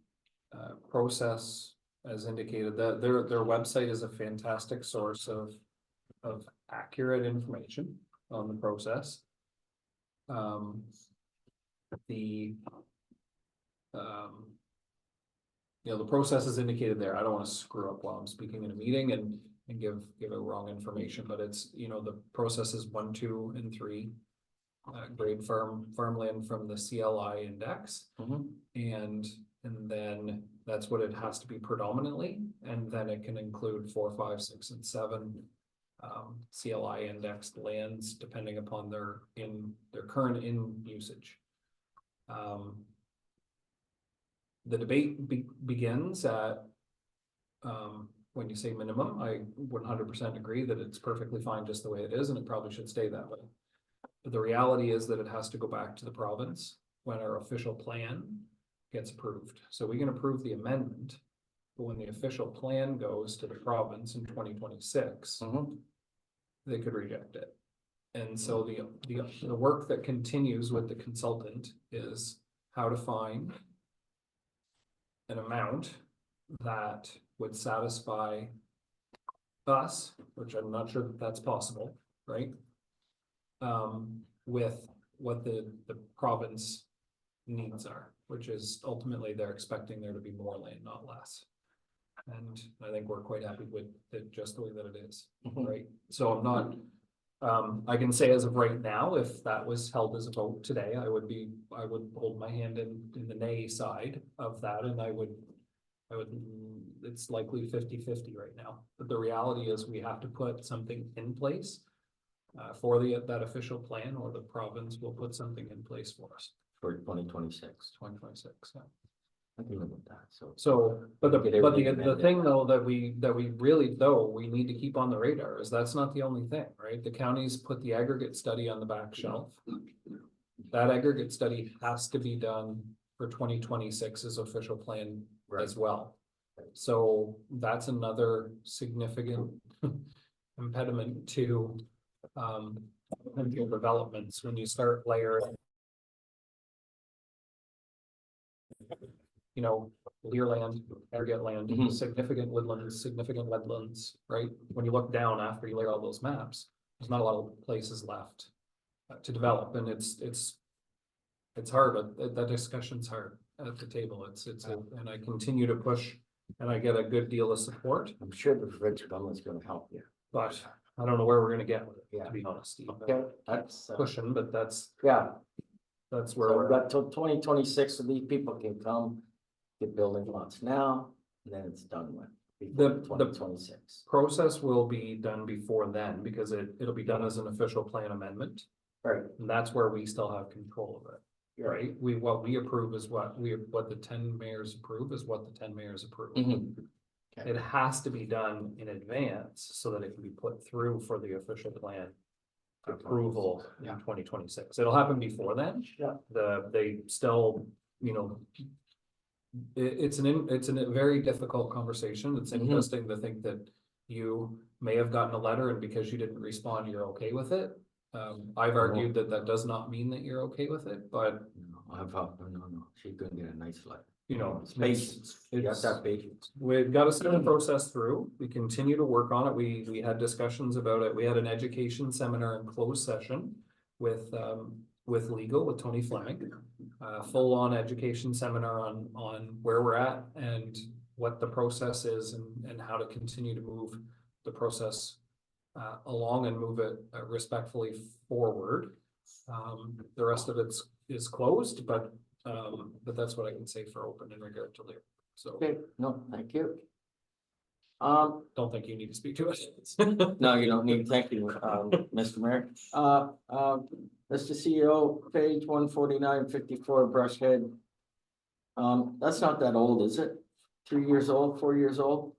process, as indicated, that their website is a fantastic source of accurate information on the process. The process is indicated there. I don't want to screw up while I'm speaking in a meeting and give a wrong information, but it's, the process is 1, 2, and 3. Grade farmland from the CLI index. And then that's what it has to be predominantly, and then it can include 4, 5, 6, and 7 CLI indexed lands depending upon their current in usage. The debate begins at when you say minimum. I 100% agree that it's perfectly fine just the way it is, and it probably should stay that way. But the reality is that it has to go back to the province when our official plan gets approved. So we can approve the amendment, but when the official plan goes to the province in 2026, they could reject it. And so the work that continues with the consultant is how to find an amount that would satisfy us, which I'm not sure that that's possible, right? With what the province needs are, which is ultimately they're expecting there to be more land, not less. And I think we're quite happy with it just the way that it is, right? So I'm not, I can say as of right now, if that was held as a vote today, I would hold my hand in the nay side of that, and I would, it's likely 50-50 right now. But the reality is we have to put something in place for that official plan, or the province will put something in place for us. for 2026. 2026, yeah. I can live with that, so. So, but Get the everything amended. thing though, that we really though, we need to keep on the radar is that's not the only thing, right? The counties put the aggregate study on the back shelf. That aggregate study has to be done for 2026's official plan as well. So that's another significant impediment to potential developments when you start layering. Lear land, aggregate land, significant woodlands, significant wetlands, right? When you look down after you layer all those maps, there's not a lot of places left to develop, and it's hard, that discussion's hard at the table, and I continue to push, and I get a good deal of support, I'm sure the French government's gonna help you. but I don't know where we're gonna get with it, Yeah. to be honest, Steve. Okay, that's, Pushing, but that's yeah, where so we're we've at. got till 2026, so these people can come, get building lots now, and then it's done with. The- 2026. Process will be done before then, because it'll be done as an official plan amendment, Right, and that's where we still have control of it. you're right. Right, what we approve is what the 10 mayors approve is what the 10 mayors approve. Mhm. It has to be done in advance so that it can be put through for the official plan approval in Yeah. 2026. It'll happen before then. Yeah. They still, it's a very difficult conversation. It's Mhm. interesting to think that you may have gotten a letter and because you didn't respond, you're okay with it. I've argued that does not mean that you're okay with it, but No, no, she's gonna get a nice letter. it's Patience, you have it's- to have patience. we've got to send the process through. We continue to work on it. We had discussions about it. We had an education seminar in closed session with legal, with Tony Fleming. Full-on education seminar on where we're at and what the process is and how to continue to move the process along and move it respectfully forward. The rest of is closed, but that's what I can say for open in regard to Lear. So Okay, no, thank you. don't think you need to speak to it. No, you don't need, thank you, Mr. Mayor. Mr. CEO, page 14954, brush head. That's not that old, is it? 3 years old, 4 years old?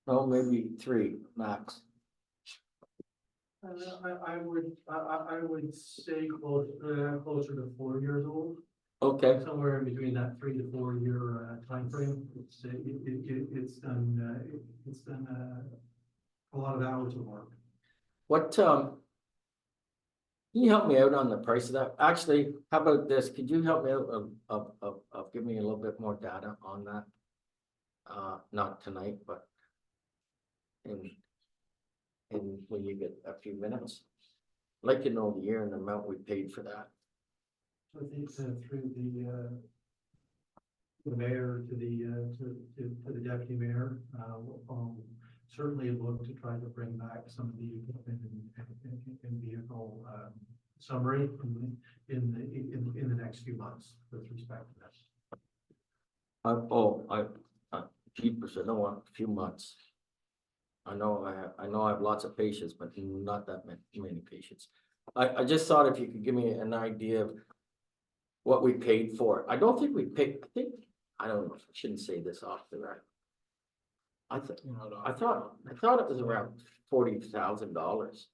No, maybe 3 max. I would say closer to 4 years old, Okay, somewhere in between that 3 to 4 year timeframe. It's done a lot of hours of work. what, can you help me out on the price of that? Actually, how about this? Could you help me out of give me a little bit more data on that? Not tonight, but in when you get a few minutes. I'd like to know the year and the amount we paid for that. I think through the mayor to the deputy mayor, certainly look to try to bring back some of the equipment and vehicle summary in the next few months with respect to this. Jeepers, I don't want a few months. I know I have lots of patience, but not that many patience. I just thought if you could give me an idea of what we paid for. I don't think we paid, I don't know, I shouldn't say this off the record. I thought it was around $40,000.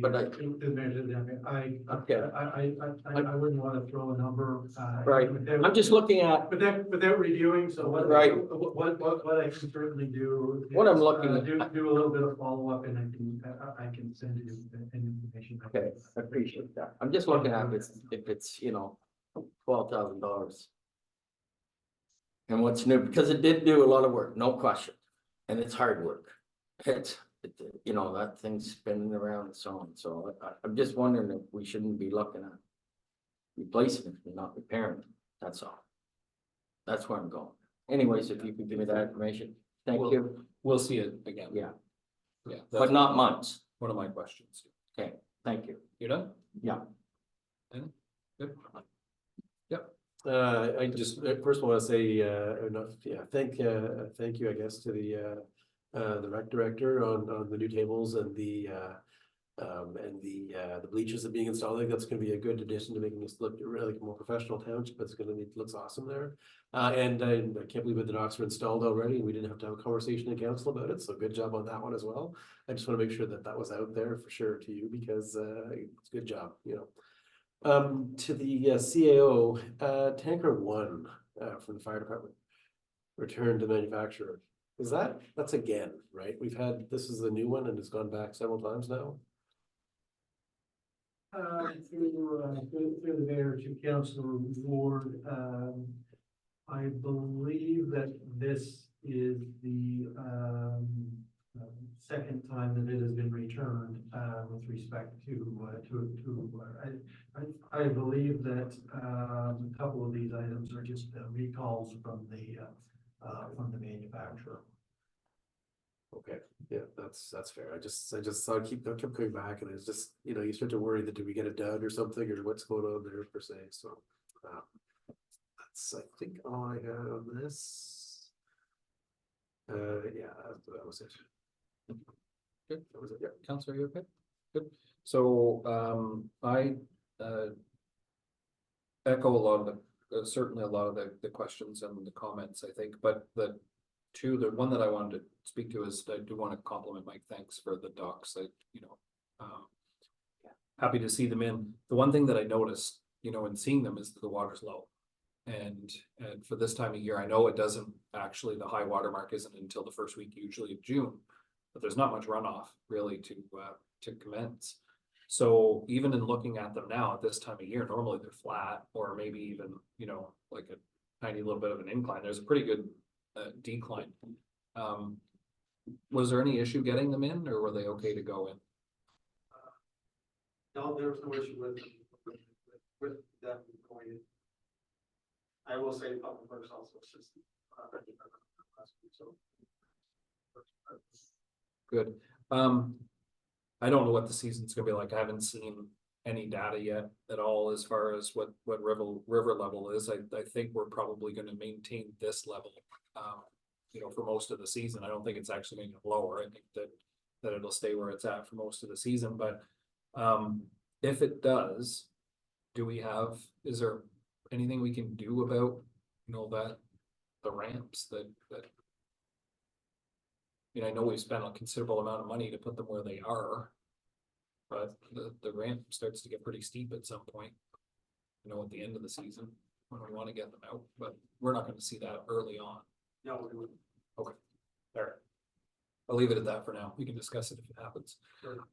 But I- Okay. I wouldn't want to throw a number. Right. I'm just looking at, Without reviewing, so Right. what I can certainly do. What I'm is, looking at- Do a little bit of follow-up and I can send you any information. okay, I appreciate that. I'm just looking at if it's, $12,000. And what's new, because it did do a lot of work, no question, and it's hard work. That thing's spinning around and so on, so I'm just wondering if we shouldn't be looking at replacing it and not repairing it, that's all. That's where I'm going. Anyways, if you could give me that information, thank you, We'll see it again. Yeah. Yeah, but that's not months, one of my questions. thank you. You done? Yeah. Good. I just, first of all, want to say, thank you, I guess, to the rec director on the new tables and the bleachers that are being installed. I think that's gonna be a good addition to making us look really like a more professional township. It's gonna be, looks awesome there. And I can't believe that the docks are installed already, and we didn't have to have a conversation in council about it, so good job on that one as well. I just wanna make sure that was out there for sure to you, because it's a good job, To the CAO, tanker 1 from the fire department returned to manufacturer. That's again, right? This is the new one and it's gone back several times now. Through the mayor to Councilor Ward, I believe that this is the second time that it has been returned, with respect to, I believe that, a couple of these items are just recalls from the manufacturer. Okay, yeah, that's fair. I just saw I kept coming back and it's just, you know, you start to worry that did we get it done or something or what's going on there per se, so. That's, I think all I had on this. Yeah, that was it. Good. That was it, yeah. Counselor, you okay? Good. So, I, echo a lot of the, certainly a lot of the questions and the comments, I think, but the one that I wanted to speak to is I do want to compliment Mike. Thanks for the docs. Happy to see them in. The one thing that I noticed, in seeing them is that the water's low. And for this time of year, I know it doesn't actually, the high water mark isn't until the first week usually of June, but there's not much runoff really to commence. So even in looking at them now at this time of year, normally they're flat or maybe even, like a tiny little bit of an incline. There's a pretty good decline. Was there any issue getting them in or were they okay to go in? No, there was no issue with them going in. I will say Public Works also assisted. So. Good. I don't know what the season's gonna be like. I haven't seen any data yet at all as far as what river level is. I think we're probably gonna maintain this level, for most of the season. I don't think it's actually going to lower. I think that it'll stay where it's at for most of the season, but if it does, is there anything we can do about, that the ramps that I know we spent a considerable amount of money to put them where they are, but the ramp starts to get pretty steep at some point, at the end of the season when we want to get them out, but we're not going to see that early on. No, we wouldn't. Okay, there. I'll leave it at that for now. We can discuss it if it happens. Sure.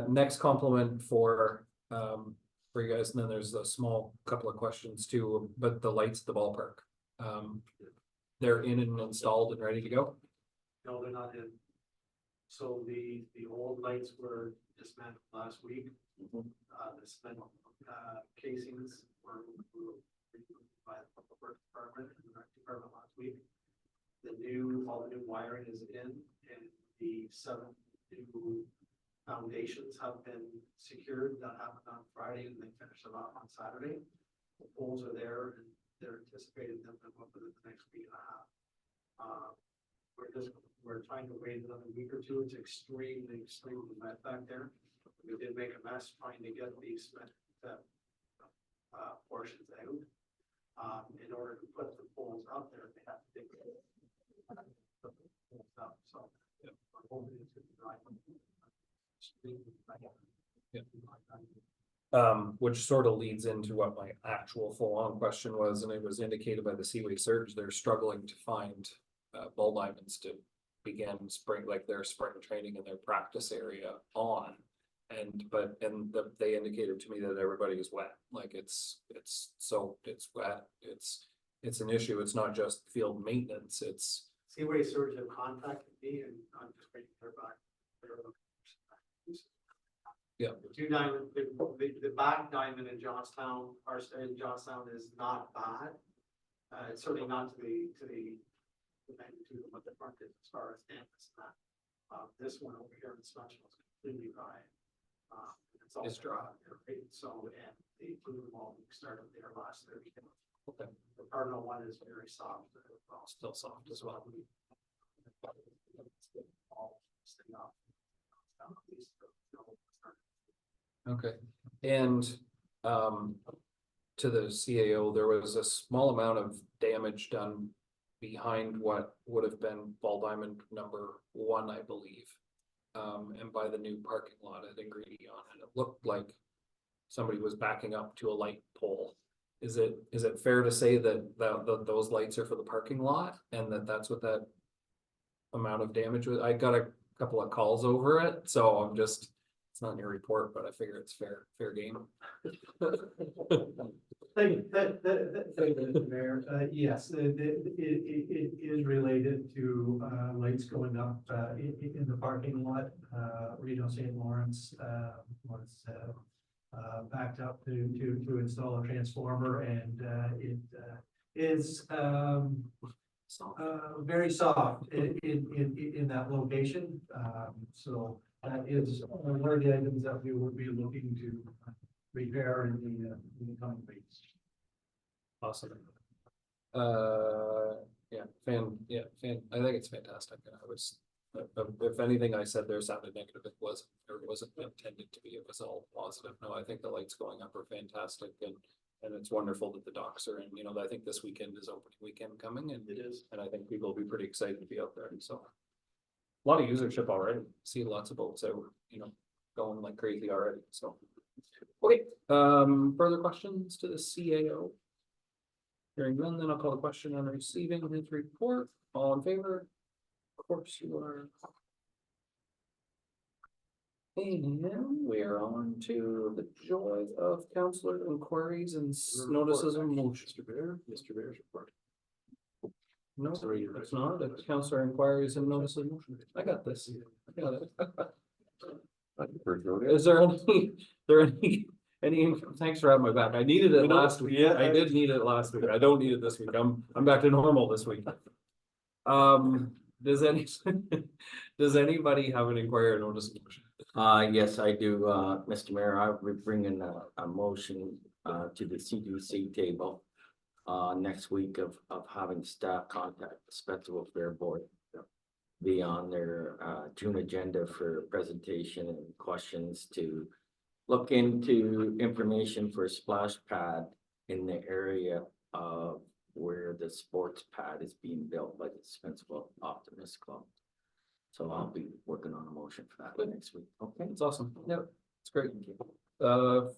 Next compliment for you guys, and then there's a small couple of questions too, but the lights at the ballpark. They're in and installed and ready to go? No, they're not in. So the old lights were dismantled last week. The cement casings were removed by the Public Works Department and the Rec Department last week. All the new wiring is in, and the 7 new foundations have been secured. That happened on Friday, and they finished them off on Saturday. The poles are there, and they're anticipating them to come up within the next week and a half. We're trying to wait another week or two. It's extremely wet back there. We did make a mess trying to get these portions out. In order to put the poles out there, they have to dig it. So, yeah. Which sort of leads into what my actual full-on question was, and it was indicated by the Seaway Surge. They're struggling to find ball diamonds to begin their spring training in their practice area on. They indicated to me that everybody is wet, like it's soaked, it's wet, it's an issue. It's not just field maintenance, it's Seaway Surge have contacted me, and I'm just waiting to hear back. Yeah. The 2 diamond, the back diamond in Johnstown, our state in Johnstown is not bad. It's certainly not to the magnitude of what the front is as far as dampness and that. This one over here in Spencer is completely dry. It's dry. So, and the blue wall started there last Thursday. okay. The Cardinal one is very soft. Still soft as well. Okay, and to the CAO, there was a small amount of damage done behind what would have been ball diamond number 1, I believe. And by the new parking lot at Ingredion, and it looked like somebody was backing up to a light pole. Is it fair to say that those lights are for the parking lot and that's what that amount of damage was? I got a couple of calls over it, so I'm just It's not in your report, but I figure it's fair game. Thank you, Mr. Mayor. Yes, it is related to, lights going up, in the parking lot. Reno St. Lawrence, was, backed up to install a transformer, and, it, is, very soft in that location. So that is one of the items that we would be looking to repair in the coming weeks. Awesome. Yeah, I think it's fantastic. I was, if anything I said there sounded negative, it wasn't, or it wasn't intended to be, it was all positive. No, I think the lights going up are fantastic, and it's wonderful that the docks are in, you know, I think this weekend is opening weekend coming, and It is. and I think people will be pretty excited to be out there, so. A lot of usership already, see lots of boats out, you know, going like crazy already, so. Okay, further questions to the CAO? Hearing none, then I'll call the question on receiving his report, all in favor? Of course you are. And we are on to the joy of counselor inquiries and notices of motion. Mr. Bear's report. No, Sorry, it's not, it's counselor inquiries and notices of motion. I got this. I got it. Like the first road. Is there any, thanks for having my back. I needed it We don't- last week. yeah, I did need it last week. I don't need it this week. I'm back to normal this week. Does anybody have an inquiry or notice of motion? Yes, I do, Mr. Mayor, I will bring in a motion, to the CDC table. Next week of having staff contact the Spencer Welfare Board. Be on their, June agenda for presentation and questions to look into information for a splash pad in the area of where the sports pad is being built by the Spencerville Optimist Club. So I'll be working on a motion for that next week. Okay. It's awesome. Yep, it's great. Mr.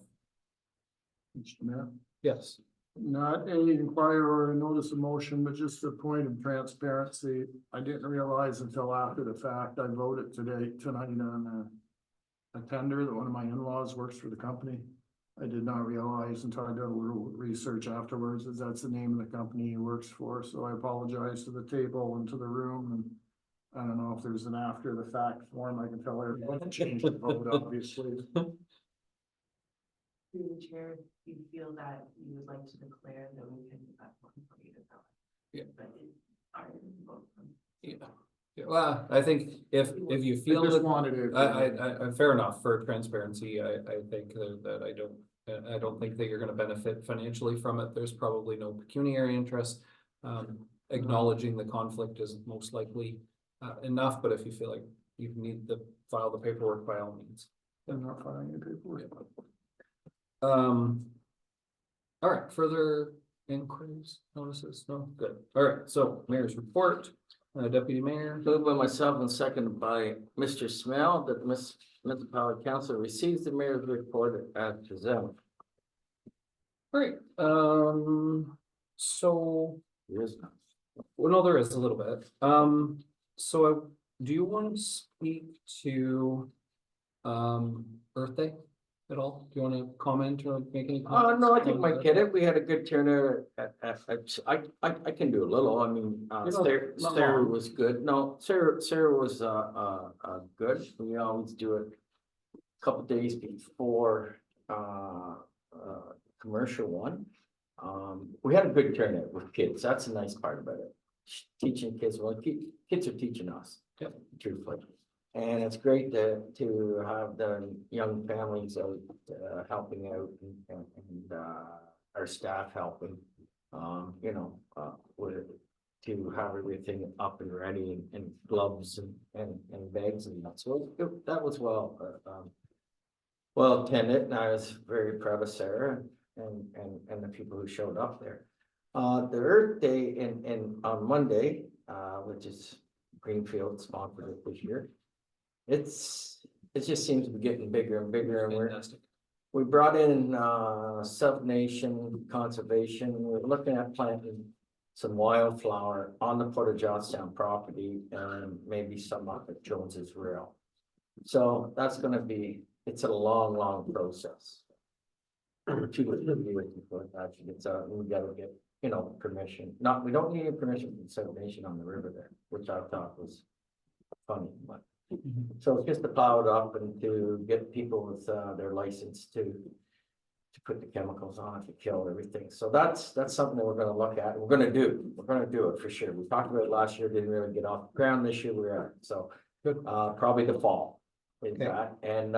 Mayor, Yes. not a inquiry or a notice of motion, but just a point of transparency. I didn't realize until after the fact, I voted tonight on a tender that one of my in-laws works for the company. I did not realize until I did a little research afterwards that that's the name of the company he works for, so I apologize to the table and to the room, and I don't know if there's an after the fact form, I can tell everyone to change the vote, obviously. Through the chair, if you feel that you would like to declare that we can do that one for you to tell. Yeah. But it, I vote for. Yeah. Yeah, well, I think if you I feel just that, wanted to. I, fair enough for transparency, I think that I don't think that you're gonna benefit financially from it. There's probably no pecuniary interest. Acknowledging the conflict is most likely enough, but if you feel like you need to file the paperwork, by all means. I'm not filing any paperwork. All right, further inquiries, notices? No, good. All right, so mayor's report, deputy mayor. Moved by myself and seconded by Mr. Smell that the Municipality Council receives the mayor's report as presented. Great, so, Yes. well, no, there is a little bit. So do you want to speak to Earth Day at all? Do you want to comment or make any? No, I think comments Mike on hit that? it. We had a good turnout I can do a little. I mean, You know, not Sarah long. was good. No, Sarah was, good. We always do it a couple days before, commercial one. We had a good turnout with kids. That's a nice part about it. Teaching kids, well, kids are teaching us. Yep. Truthfully. And it's great to have the young families out, helping out and our staff helping. You know, with, to have everything up and ready and gloves and bags and that. So that was well attended, and I was very proud of Sarah and the people who showed up there. The Earth Day on Monday, which is Greenfield sponsored it this year. It just seems to be getting bigger and bigger, and Fantastic. we brought in Sub Nation Conservation. We're looking at planting some wildflower on the Port of Johnstown property and maybe some up at Jones's Rail. So that's gonna be it's a long, long process. To be waiting for it to actually gets out, and we gotta get, you know, permission, we don't need any permission from conservation on the river there, which I thought was funny, but. So it's just to plow it up and to get people with, their license to put the chemicals on it to kill everything. So that's something that we're gonna look at. We're gonna do it for sure. We talked about it last year, didn't really get off the ground. This year we are, so. Good. Probably the fall. Is Okay. that, and,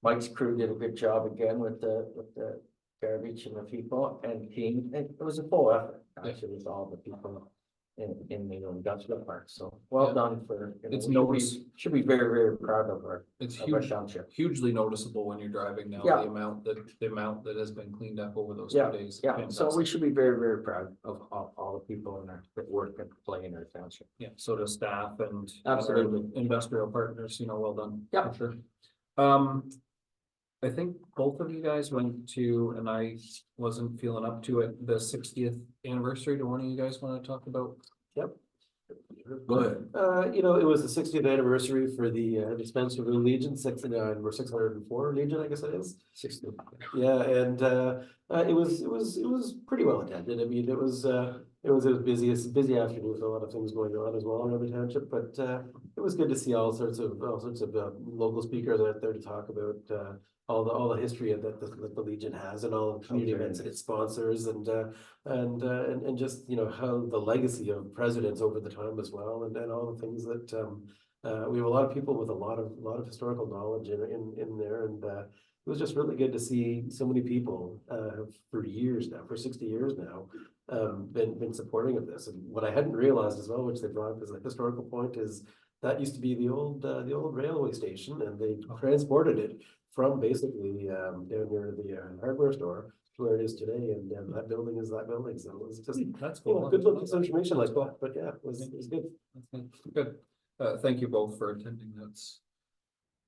Mike's crew did a good job again with the garbage and the people and team. It was a full effort, actually, with all the people in the industrial park. So well Yeah. done for. You know, It's we should be- notice- Should be very, very proud of our It's of our huge, township. hugely noticeable when you're driving now, Yeah. the amount that has been cleaned up over those Yeah, 2 days. Yeah, so Fantastic. we should be very, very proud of all the people in our, that work and play in our township. Yeah, so does staff and. Absolutely. our industrial partners, you know, well done. Yeah. For sure. I think both of you guys went to, and I wasn't feeling up to it, the 60th anniversary. Do one of you guys want to talk about? Go ahead. You know, it was the 60th anniversary for the Spencerville Legion, 69 or 604 Legion, I guess it is. 60. Yeah, and it was pretty well attended. I mean, it was a busy afternoon with a lot of things going on as well in the township, but it was good to see all sorts of local speakers out there to talk about all the history that the Legion has and all the community very events that it nice. sponsors and just, you know, how the legacy of presidents over the time as well and all the things that we have a lot of people with a lot of historical knowledge in there, and it was just really good to see so many people for years now, for 60 years now, been supporting of this. And what I hadn't realized as well, which they brought up as a historical point, is that used to be the old railway station, and they transported it from basically down near the hardware store to where it is today, and that building is that building. So it was just, That's you know, cool. good little piece of information like that. But yeah, it was good. Good. Thank you both for attending.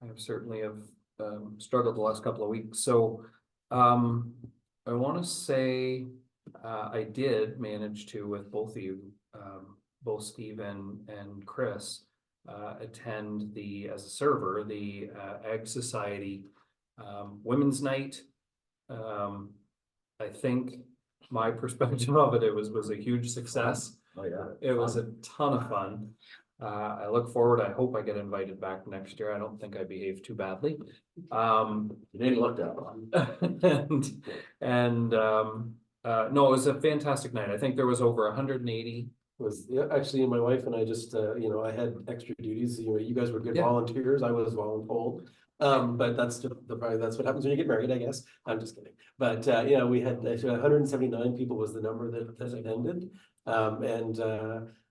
I certainly have struggled the last couple of weeks. So I want to say I did manage to, with both of you, both Steve and Chris, attend as a server, the Ag Society Women's Night. I think my perspective of it was a huge success. Oh, yeah. It was a ton of fun. I look forward, I hope I get invited back next year. I don't think I behaved too badly. You didn't look that long. No, it was a fantastic night. I think there was over 180. Was, yeah, actually, my wife and I just, you know, I had extra duties. You know, you guys were good Yeah. volunteers. I was voluntold. But that's just that's what happens when you get married, I guess. I'm just kidding. But you know, we had actually 179 people was the number that attended.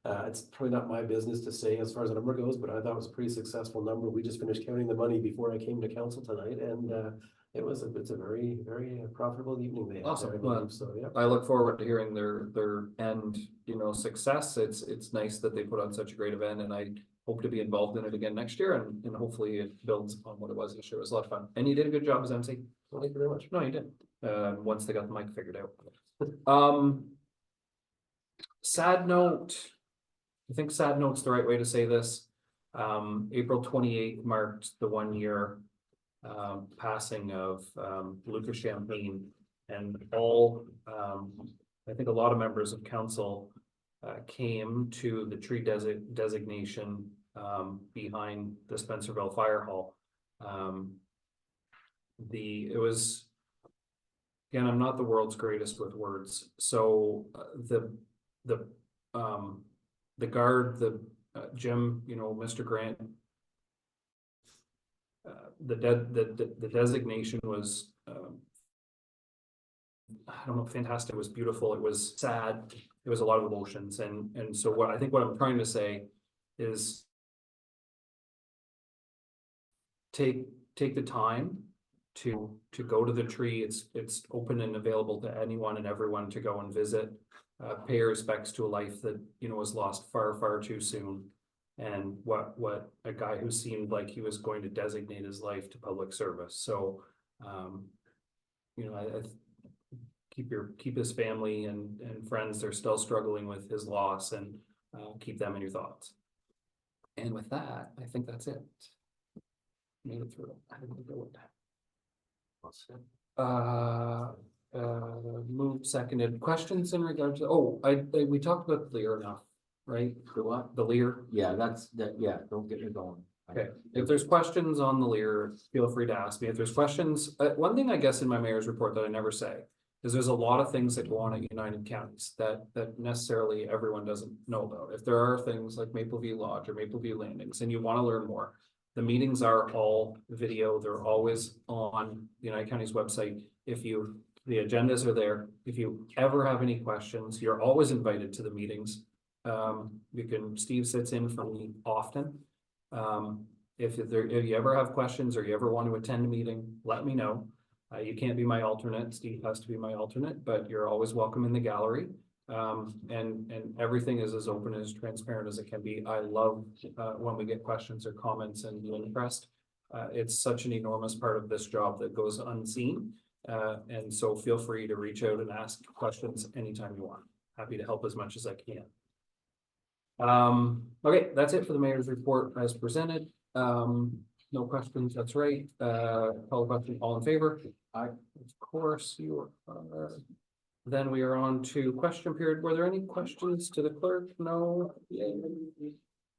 It's probably not my business to say as far as the number goes, but I thought it was a pretty successful number. We just finished counting the money before I came to council tonight, and it's a very, very profitable evening they had. Awesome. there, I believe. So yeah. I look forward to hearing their end, you know, success. It's nice that they put on such a great event, and I hope to be involved in it again next year, and hopefully it builds upon what it was this year. It was a lot of fun. And you did a good job as MC. Well, thank you very much. No, you did. Once they got the mic figured out. Sad note. I think sad note's the right way to say this. April 28th marked the 1 year passing of Lucas Champagne, and all I think a lot of members of council came to the tree designation behind the Spencerville Fire Hall. It was, again, I'm not the world's greatest with words, so the guard, Jim, you know, Mr. Grant, the designation was I don't know, fantastic. It was beautiful. It was sad. It was a lot of emotions, and so what I'm trying to say is take the time to go to the tree. It's open and available to anyone and everyone to go and visit. Pay your respects to a life that, you know, was lost far too soon, and what a guy who seemed like he was going to designate his life to public service. So you know, I keep his family and friends. They're still struggling with his loss, and keep them in your thoughts. And with that, I think that's it. made it through. I didn't do it. What's that? Moved, seconded, questions in regards to, we talked about the Lear enough, right? The what? The Lear. Yeah, don't get me going. Okay, if there's questions on the Lear, feel free to ask me. If there's questions, one thing I guess in my mayor's report that I never say is there's a lot of things that go on at United Counties that necessarily everyone doesn't know about. If there are things like Maple View Lodge or Maple View Landings and you want to learn more, the meetings are all video. They're always on the United Counties website. The agendas are there. If you ever have any questions, you're always invited to the meetings. Steve sits in for me often. If you ever have questions or you ever want to attend a meeting, let me know. You can't be my alternate. Steve has to be my alternate, but you're always welcome in the gallery. And everything is as open and as transparent as it can be. I love when we get questions or comments and interest. It's such an enormous part of this job that goes unseen. And so feel free to reach out and ask questions anytime you want. Happy to help as much as I can. Okay, that's it for the mayor's report as presented. No questions, that's right. Call the question, all in favor? Aye. Of course, you are. Then we are on to question period. Were there any questions to the clerk? No.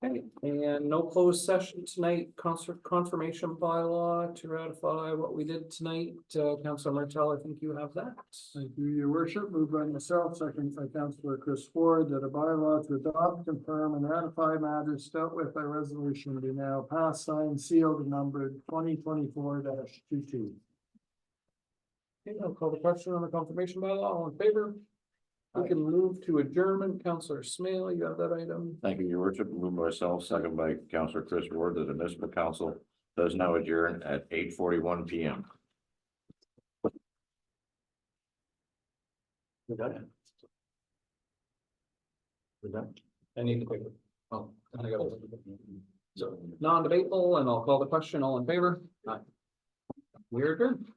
Okay, and no closed session tonight. Confirmation bylaw to ratify what we did tonight. Councilor Martel, I think you have that. Thank you, your worship. Moved by myself, second by Councillor Chris Ford, that a bylaw to adopt, confirm, and ratify matters dealt with by resolution be now passed, signed, sealed, and numbered 2024-22. Okay, I'll call the question on the confirmation bylaw. All in favor? We can move to adjournment. Councillor Smale, you have that item. Thank you, your worship. Moved by myself, second by Councillor Chris Ward, that the municipal council does now adjourn at 8:41 p.m. We're done. We're done. I need the paper. Oh, I got it. So non-debatable, and I'll call the question. All in favor? Aye. We're adjourned.